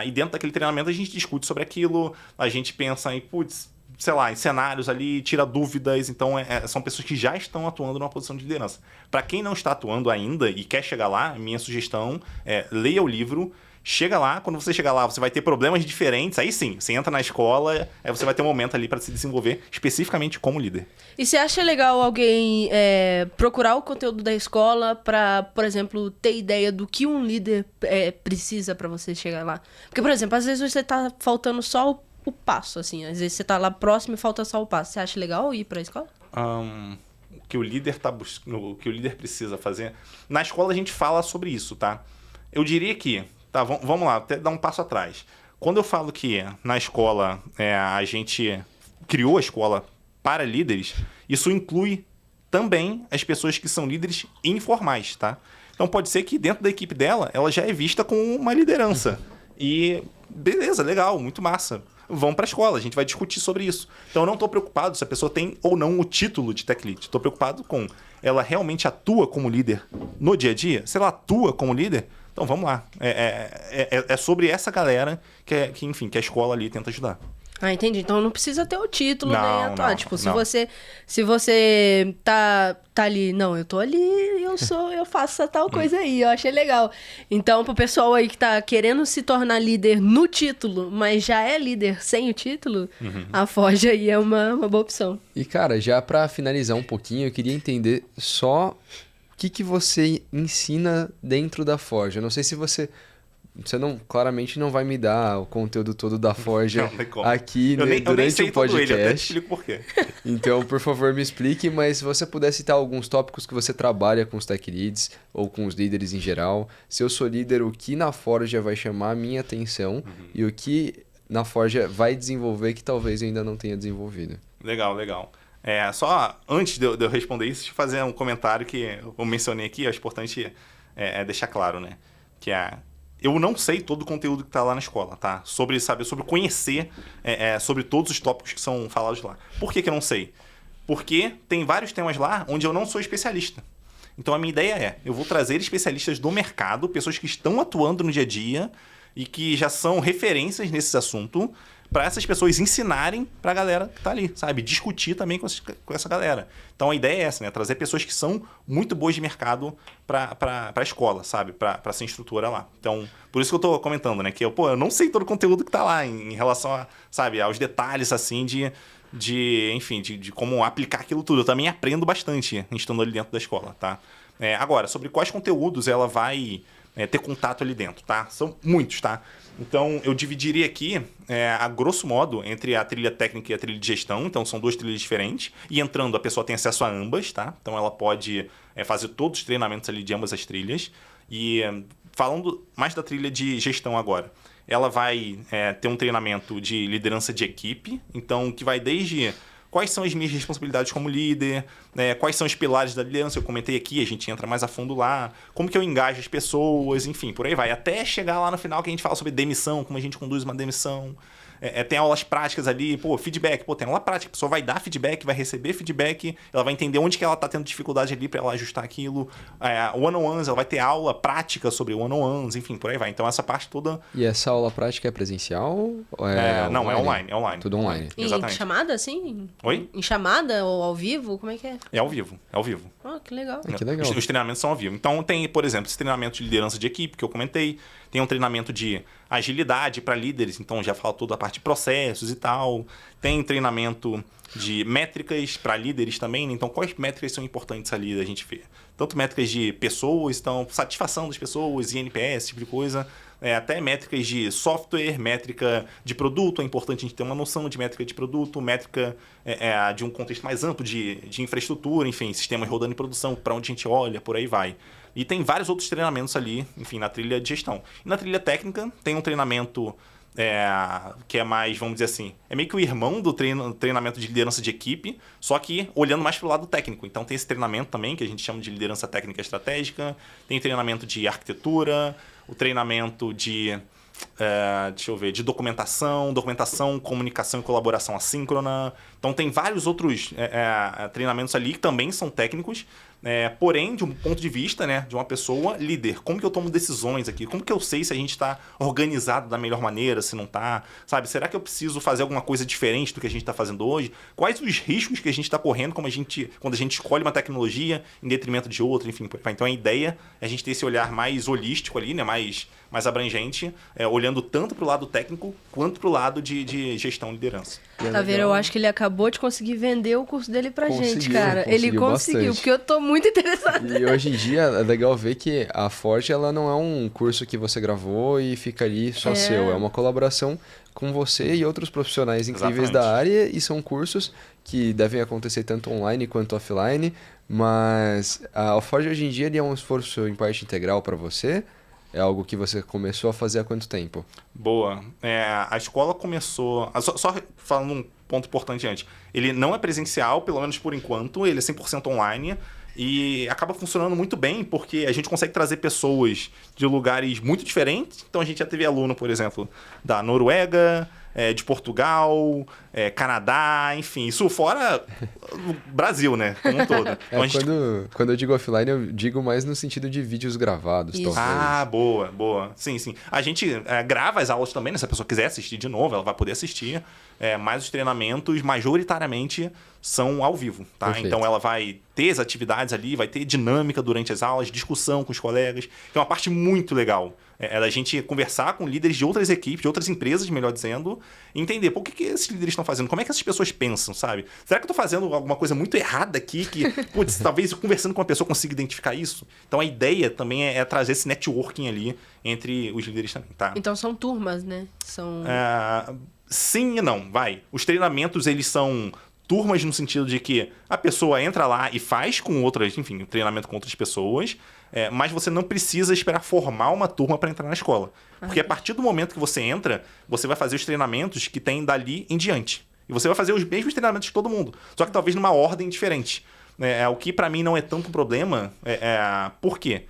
Speaker 3: E dentro daquele treinamento a gente discute sobre aquilo, a gente pensa em, sei lá, em cenários ali, tira dúvidas. Então, são pessoas que já estão atuando numa posição de liderança. Para quem não está atuando ainda e quer chegar lá, minha sugestão é leia o livro. Chega lá, quando você chegar lá, você vai ter problemas diferentes. Aí sim, você entra na escola, aí você vai ter um momento ali para se desenvolver especificamente como líder.
Speaker 1: E você acha legal alguém procurar o conteúdo da escola para, por exemplo, ter ideia do que um líder precisa para você chegar lá? Porque, por exemplo, às vezes você tá faltando só o passo, assim. Às vezes você tá lá próximo e falta só o passo. Você acha legal ir para a escola?
Speaker 3: O que o líder tá buscando, o que o líder precisa fazer. Na escola a gente fala sobre isso, tá? Eu diria que, tá, vamos lá, até dar um passo atrás. Quando eu falo que na escola a gente criou a escola para líderes, isso inclui também as pessoas que são líderes informais, tá? Então pode ser que dentro da equipe dela, ela já é vista como uma liderança. E beleza, legal, muito massa. Vão para a escola, a gente vai discutir sobre isso. Então eu não estou preocupado se a pessoa tem ou não o título de Tech Lead. Estou preocupado com ela realmente atua como líder no dia a dia. Se ela atua como líder, então vamos lá. É sobre essa galera que, enfim, que a escola ali tenta ajudar.
Speaker 1: Ah, entendi. Então não precisa ter o título nem atuar.
Speaker 3: Não,
Speaker 1: Tipo,
Speaker 3: não.
Speaker 1: se você tá ali, não, eu tô ali, eu faço essa tal coisa aí, eu achei legal. Então, pro pessoal aí que tá querendo se tornar líder no título, mas já é líder sem o título, a Forja aí é uma boa opção.
Speaker 2: E, cara, já pra finalizar um pouquinho, eu queria entender só o que você ensina dentro da Forja. Eu não sei se você claramente não vai me dar o conteúdo todo da Forja
Speaker 3: Não tem como.
Speaker 2: aqui
Speaker 3: eu nem
Speaker 2: durante
Speaker 3: sei
Speaker 2: o
Speaker 3: todo
Speaker 2: podcast.
Speaker 3: ele, até te explico por quê.
Speaker 2: Então, por favor, me explique, mas se você puder citar alguns tópicos que você trabalha com os tech leads ou com os líderes em geral. Se eu sou líder, o que na Forja vai chamar a minha atenção e o que na Forja vai desenvolver que talvez eu ainda não tenha desenvolvido.
Speaker 3: Legal. Só antes de eu responder isso, deixa eu fazer um comentário que eu mencionei aqui, acho importante deixar claro, né? Que eu não sei todo o conteúdo que está lá na escola, tá? Sobre conhecer sobre todos os tópicos que são falados lá. Por que eu não sei? Porque tem vários temas lá onde eu não sou especialista. Então a minha ideia eu vou trazer especialistas do mercado, pessoas que estão atuando no dia a dia e que já são referências nesse assunto, para essas pessoas ensinarem para a galera que está ali, sabe? Discutir também com essa galera. Então a ideia é essa, né? Trazer pessoas que são muito boas de mercado para a escola, sabe? Para essa estrutura lá. Então, por isso que eu estou comentando, né? Que eu não sei todo o conteúdo que está lá em relação a, sabe, aos detalhes, assim, enfim, de como aplicar aquilo tudo. Eu também aprendo bastante estando ali dentro da escola, tá? Agora, sobre quais conteúdos ela vai ter contato ali dentro, tá? São muitos, tá? Então, eu dividiria aqui, a grosso modo, entre a trilha técnica e a trilha de gestão. Então, são duas trilhas diferentes. E entrando, a pessoa tem acesso a ambas, tá? Então, ela pode fazer todos os treinamentos ali de ambas as trilhas. E falando mais da trilha de gestão agora, ela vai ter um treinamento de liderança de equipe. Então, que vai desde quais são as minhas responsabilidades como líder, né? Quais são os pilares da liderança, eu comentei aqui, a gente entra mais a fundo lá, como que eu engajo as pessoas, enfim, por aí vai. Até chegar lá no final que a gente fala sobre demissão, como a gente conduz uma demissão. Tem aulas práticas ali, feedback, tem aula prática, a pessoa vai dar feedback, vai receber feedback, ela vai entender onde que ela está tendo dificuldade ali para ela ajustar aquilo. One-on-ones, ela vai ter aula prática sobre one-on-ones, enfim, por aí vai. Então essa parte toda...
Speaker 2: E essa aula prática é presencial? Ou
Speaker 3: Não, é online.
Speaker 2: Tudo online.
Speaker 3: Exatamente.
Speaker 1: Em chamada, assim?
Speaker 3: Oi?
Speaker 1: Em chamada ou ao vivo? Como é que é?
Speaker 3: É ao vivo.
Speaker 1: Que legal.
Speaker 2: Que legal.
Speaker 3: Os treinamentos são ao vivo. Então tem, por exemplo, esse treinamento de liderança de equipe que eu comentei, tem um treinamento de agilidade para líderes, então já fala toda a parte de processos e tal. Tem treinamento de métricas para líderes também, né? Então quais métricas são importantes ali da gente ver? Tanto métricas de pessoas, então satisfação das pessoas, INPS, esse tipo de coisa, até métricas de software, métrica de produto, é importante a gente ter uma noção de métrica de produto, métrica de um contexto mais amplo de infraestrutura, enfim, sistemas rodando em produção, para onde a gente olha, por aí vai. E tem vários outros treinamentos ali, enfim, na trilha de gestão. E na trilha técnica tem um treinamento que é mais, vamos dizer assim, é meio que o irmão do treinamento de liderança de equipe, só que olhando mais para o lado técnico. Então tem esse treinamento também, que a gente chama de liderança técnica estratégica, tem treinamento de arquitetura, o treinamento de... de documentação, comunicação e colaboração assíncrona. Então tem vários outros treinamentos ali que também são técnicos, porém de um ponto de vista, né, de uma pessoa líder. Como que eu tomo decisões aqui? Como que eu sei se a gente está organizado da melhor maneira, se não está? Sabe? Será que eu preciso fazer alguma coisa diferente do que a gente está fazendo hoje? Quais os riscos que a gente está correndo quando a gente escolhe uma tecnologia em detrimento de outra? Enfim, então a ideia é a gente ter esse olhar mais holístico ali, né, mais abrangente, olhando tanto para o lado técnico quanto para o lado de gestão e liderança.
Speaker 1: Tá vendo? Eu acho que ele acabou de conseguir vender o curso dele pra gente, cara. Ele conseguiu,
Speaker 2: bastante.
Speaker 1: porque eu tô muito interessada.
Speaker 2: E hoje em dia é legal ver que a Forge, ela não é um curso que você gravou e fica ali só seu. É uma colaboração com você e outros profissionais incríveis da área, e são cursos que devem acontecer tanto online quanto offline, mas a Forge hoje em dia ele é um esforço em parte integral para você. É algo que você começou a fazer há quanto tempo?
Speaker 3: Boa. A escola começou... Só falando um ponto importante antes. Ele não é presencial, pelo menos por enquanto. Ele é 100% online. E acaba funcionando muito bem, porque a gente consegue trazer pessoas de lugares muito diferentes. Então a gente já teve aluno, por exemplo, da Noruega, de Portugal, Canadá, enfim. Isso fora o Brasil, né? Como um todo. Então,
Speaker 2: quando eu digo offline, eu digo mais no sentido de vídeos gravados.
Speaker 1: Isso.
Speaker 3: Ah, boa. Sim. A gente grava as aulas também, né? Se a pessoa quiser assistir de novo, ela vai poder assistir. Mas os treinamentos, majoritariamente, são ao vivo, tá?
Speaker 2: Perfeito.
Speaker 3: Então ela vai ter as atividades ali, vai ter dinâmica durante as aulas, discussão com os colegas, que é uma parte muito legal. É da gente conversar com líderes de outras equipes, de outras empresas, melhor dizendo, e entender o que esses líderes estão fazendo, como é que essas pessoas pensam, sabe? Será que eu estou fazendo alguma coisa muito errada aqui que, putz, talvez conversando com uma pessoa consiga identificar isso? Então a ideia também é trazer esse networking ali entre os líderes também, tá?
Speaker 1: Então são turmas, né?
Speaker 3: Sim e não, vai. Os treinamentos, eles são turmas no sentido de que a pessoa entra lá e faz com outras, enfim, treinamento com outras pessoas, mas você não precisa esperar formar uma turma para entrar na escola. Porque a partir do momento que você entra, você vai fazer os treinamentos que tem dali em diante. E você vai fazer os mesmos treinamentos que todo mundo, só que talvez numa ordem diferente. O que para mim não é tanto um problema. Por quê?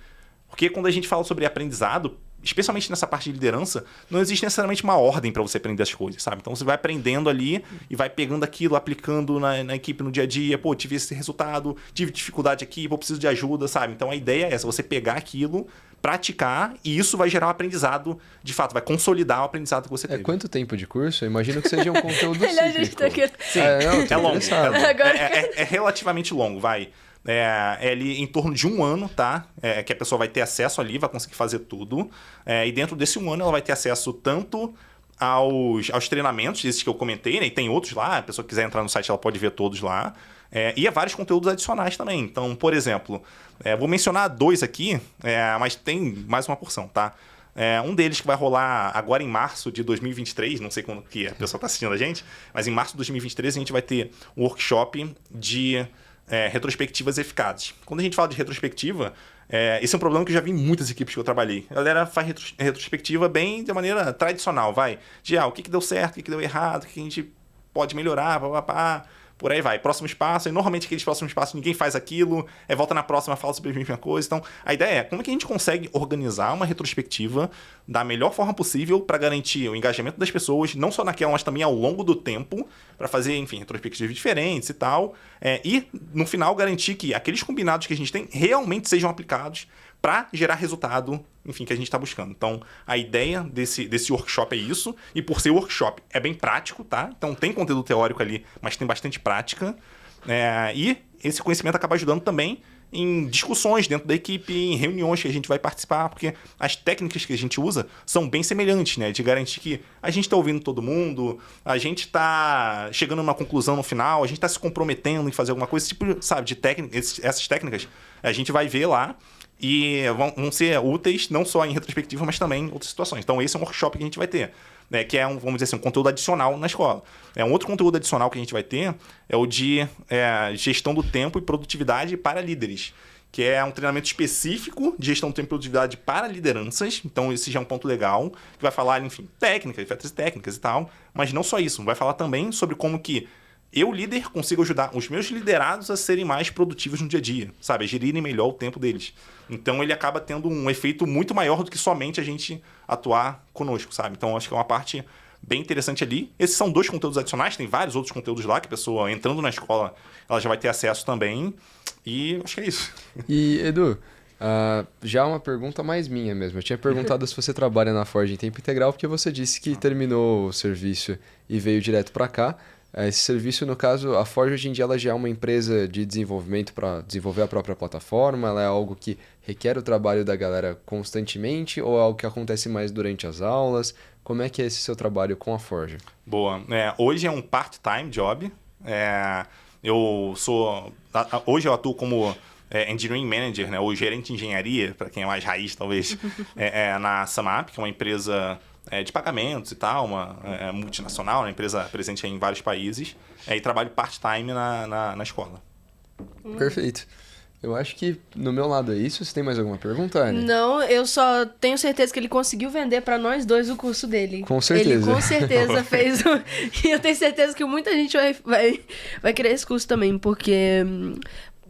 Speaker 3: Porque quando a gente fala sobre aprendizado, especialmente nessa parte de liderança, não existe necessariamente uma ordem para você aprender as coisas, sabe? Então você vai aprendendo ali e vai pegando aquilo, aplicando na equipe no dia a dia. Pô, tive esse resultado, tive dificuldade aqui, preciso de ajuda, sabe? Então a ideia é essa, você pegar aquilo, praticar, e isso vai gerar um aprendizado, de fato, vai consolidar o aprendizado que você teve.
Speaker 2: Quanto tempo de curso? Eu imagino que seja um conteúdo cíclico.
Speaker 3: Sim, é longo. É relativamente longo, vai. É ali em torno de 1 ano, tá? Que a pessoa vai ter acesso ali, vai conseguir fazer tudo. E dentro desse 1 ano ela vai ter acesso tanto aos treinamentos, esses que eu comentei, né? E tem outros lá, a pessoa quiser entrar no site, ela pode ver todos lá. E a vários conteúdos adicionais também. Então, por exemplo, vou mencionar 2 aqui, mas tem mais uma porção, tá? Um deles que vai rolar agora em março de 2023, não sei quando que a pessoa está assistindo a gente, mas em março de 2023 a gente vai ter um workshop de retrospectivas eficazes. Quando a gente fala de retrospectiva, esse é um problema que eu já vi em muitas equipes que eu trabalhei. A galera faz retrospectiva bem de maneira tradicional, vai. O que deu certo, o que deu errado, o que a gente pode melhorar, por aí vai. Próximo passo, e normalmente aqueles próximos passos ninguém faz aquilo, volta na próxima, fala sobre a mesma coisa. Então, a ideia é como é que a gente consegue organizar uma retrospectiva da melhor forma possível para garantir o engajamento das pessoas, não só naquela, mas também ao longo do tempo, para fazer, enfim, retrospectivas diferentes e tal. E, no final, garantir que aqueles combinados que a gente tem realmente sejam aplicados para gerar resultado, enfim, que a gente está buscando. Então, a ideia desse workshop é isso, e por ser workshop, é bem prático, tá? Então, tem conteúdo teórico ali, mas tem bastante prática. E esse conhecimento acaba ajudando também em discussões dentro da equipe, em reuniões que a gente vai participar, porque as técnicas que a gente usa são bem semelhantes, né? De garantir que a gente está ouvindo todo mundo, a gente está chegando a uma conclusão no final, a gente está se comprometendo em fazer alguma coisa, esse tipo, sabe, de técnica, essas técnicas, a gente vai ver lá, e vão ser úteis não só em retrospectiva, mas também em outras situações. Então, esse é um workshop que a gente vai ter, né, que é, vamos dizer assim, um conteúdo adicional na escola. Um outro conteúdo adicional que a gente vai ter é o de gestão do tempo e produtividade para líderes, que é um treinamento específico de gestão do tempo e produtividade para lideranças. Então, esse já é um ponto legal, que vai falar, enfim, técnicas e tal, mas não só isso, vai falar também sobre como que eu, líder, consigo ajudar os meus liderados a serem mais produtivos no dia a dia, sabe? A gerirem melhor o tempo deles. Então, ele acaba tendo um efeito muito maior do que somente a gente atuar conosco, sabe? Então, acho que é uma parte bem interessante ali. Esses são 2 conteúdos adicionais, tem vários outros conteúdos lá que a pessoa, entrando na escola, ela já vai ter acesso também. E acho que é isso.
Speaker 2: E, Edu, já uma pergunta mais minha mesmo. Eu tinha perguntado se você trabalha na Forge em tempo integral, porque você disse que terminou o serviço e veio direto para cá. Esse serviço, no caso, a Forge hoje em dia ela já é uma empresa de desenvolvimento para desenvolver a própria plataforma? Ela é algo que requer o trabalho da galera constantemente ou é algo que acontece mais durante as aulas? Como é que é esse seu trabalho com a Forge?
Speaker 3: Boa. Hoje é um part-time job. Hoje eu atuo como Engineering Manager, né, ou gerente de engenharia, para quem é mais raiz, talvez, na Samap, que é uma empresa de pagamentos e tal, uma multinacional, uma empresa presente em vários países, e trabalho part-time na escola.
Speaker 2: Perfeito. Eu acho que no meu lado é isso. Você tem mais alguma pergunta, Anne?
Speaker 1: Não, eu só tenho certeza que ele conseguiu vender para nós 2 o curso dele.
Speaker 2: Com certeza.
Speaker 1: Ele com certeza fez. E eu tenho certeza que muita gente vai querer esse curso também, porque,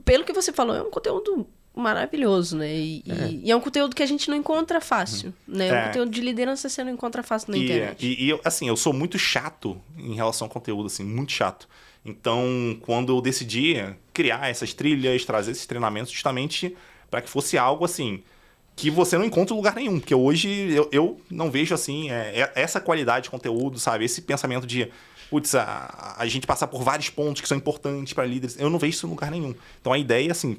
Speaker 1: pelo que você falou, é um conteúdo maravilhoso, né? E é um conteúdo que a gente não encontra fácil, né? É um conteúdo de liderança você não encontra fácil na internet.
Speaker 3: E assim, eu sou muito chato em relação ao conteúdo, assim, muito chato. Então, quando eu decidi criar essas trilhas, trazer esses treinamentos justamente para que fosse algo assim que você não encontra em lugar nenhum, porque hoje eu não vejo assim essa qualidade de conteúdo, sabe? Esse pensamento de putz, a gente passar por vários pontos que são importantes para líderes, eu não vejo isso em lugar nenhum. Então a ideia assim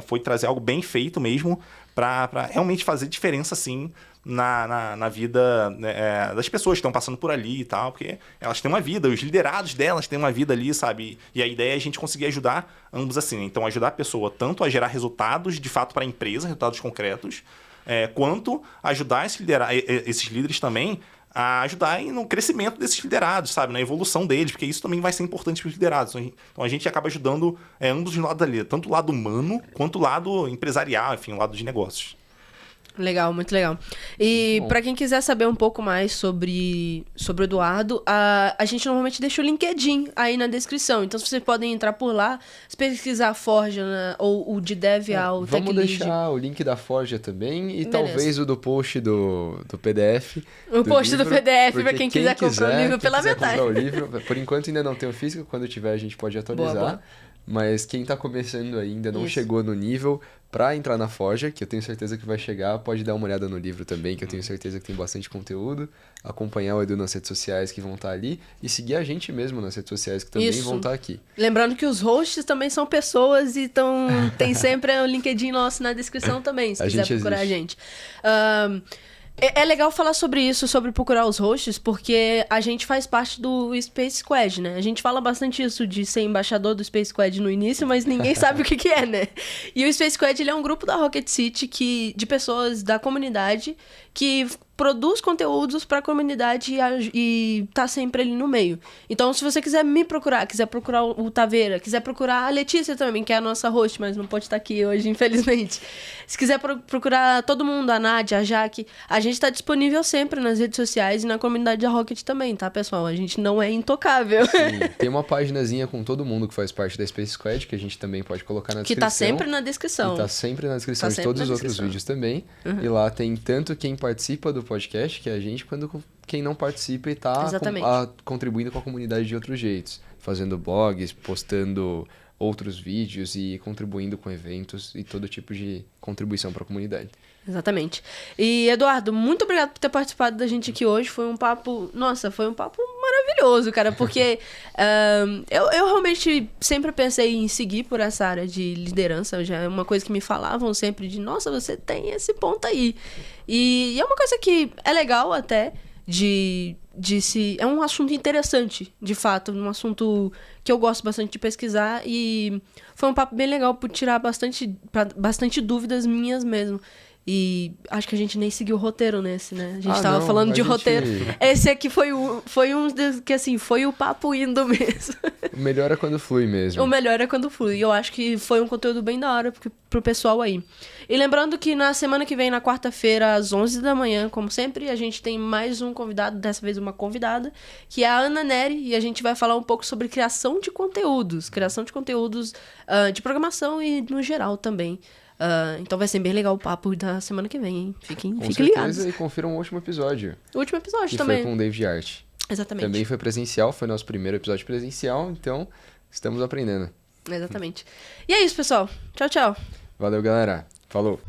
Speaker 3: foi trazer algo bem feito mesmo para realmente fazer diferença assim na vida das pessoas que estão passando por ali e tal, porque elas têm uma vida, os liderados delas têm uma vida ali, sabe? E a ideia é a gente conseguir ajudar ambos assim, né? Então ajudar a pessoa tanto a gerar resultados de fato para a empresa, resultados concretos, quanto ajudar esses líderes também a ajudarem no crescimento desses liderados, sabe? Na evolução deles, porque isso também vai ser importante para os liderados. Então a gente acaba ajudando ambos os lados ali, tanto o lado humano quanto o lado empresarial, enfim, o lado de negócios.
Speaker 1: Legal, muito legal. E para quem quiser saber um pouco mais sobre o Eduardo, a gente normalmente deixa o LinkedIn aí na descrição. Então, vocês podem entrar por lá, pesquisar a Forja ou o de Dev ao Tech Lead.
Speaker 2: Vamos deixar o link da Forja também e talvez o do post do PDF.
Speaker 1: O post do PDF para quem quiser comprar o livro pela metade.
Speaker 2: Comprar o livro, por enquanto ainda não tem o físico, quando tiver a gente pode atualizar. Boa. Mas quem está começando ainda não chegou no nível para entrar na Forja, que eu tenho certeza que vai chegar, pode dar uma olhada no livro também, que eu tenho certeza que tem bastante conteúdo, acompanhar o Edu nas redes sociais que vão estar ali e seguir a gente mesmo nas redes sociais que também vão estar aqui. Lembrando que os hosts também são pessoas e tem sempre o LinkedIn nosso na descrição também, se quiser procurar a gente. É legal falar sobre isso, sobre procurar os hosts, porque a gente faz parte do Space Squad, né? A gente fala bastante isso de ser embaixador do Space Squad no início, mas ninguém sabe o que é, né? E o Space Squad, ele é um grupo da Rocket City de pessoas da comunidade que
Speaker 1: produz conteúdos para a comunidade e tá sempre ali no meio. Então, se você quiser me procurar, quiser procurar o Taveira, quiser procurar a Letícia também, que é a nossa host, mas não pode estar aqui hoje, infelizmente. Se quiser procurar todo mundo, a Nádia, a Jaque, a gente tá disponível sempre nas redes sociais e na comunidade da Rocket também, tá, pessoal? A gente não é intocável.
Speaker 2: Sim, tem uma paginazinha com todo mundo que faz parte da Space Squad, que a gente também pode colocar na descrição.
Speaker 1: Que tá sempre na descrição.
Speaker 2: Que tá sempre na descrição de todos os outros vídeos também. E lá tem tanto quem participa do podcast, que é a gente, quanto quem não participa e tá contribuindo com a comunidade de outros jeitos. Fazendo blogs, postando outros vídeos e contribuindo com eventos e todo tipo de contribuição para a comunidade.
Speaker 1: Exatamente. E, Eduardo, muito obrigado por ter participado da gente aqui hoje. Foi um papo... Nossa, foi um papo maravilhoso, cara. Porque eu realmente sempre pensei em seguir por essa área de liderança. Já é uma coisa que me falavam sempre de... Nossa, você tem esse ponto aí. E é uma coisa que é legal até é um assunto interessante, de fato. Um assunto que eu gosto bastante de pesquisar. E foi um papo bem legal por tirar bastante dúvidas minhas mesmo. E acho que a gente nem seguiu o roteiro nesse, né? A gente tava falando de roteiro. Esse aqui foi um que, assim, foi o papo indo mesmo.
Speaker 2: O melhor é quando flui mesmo.
Speaker 1: O melhor é quando flui. E eu acho que foi um conteúdo bem da hora pro pessoal aí. E lembrando que na semana que vem, na quarta-feira, às 11 da manhã, como sempre, a gente tem mais um convidado, dessa vez uma convidada, que é a Ana Neri, e a gente vai falar um pouco sobre criação de conteúdos. Criação de conteúdos de programação e no geral também. Então vai ser bem legal o papo da semana que vem, hein? Fiquem ligados.
Speaker 2: E confiram o último episódio.
Speaker 1: O último episódio
Speaker 2: que
Speaker 1: também.
Speaker 2: Foi com o David Art.
Speaker 1: Exatamente.
Speaker 2: Também foi presencial, foi nosso primeiro episódio presencial, então estamos aprendendo.
Speaker 1: Exatamente. E é isso, pessoal. Tchau, tchau.
Speaker 2: Valeu, galera. Falou.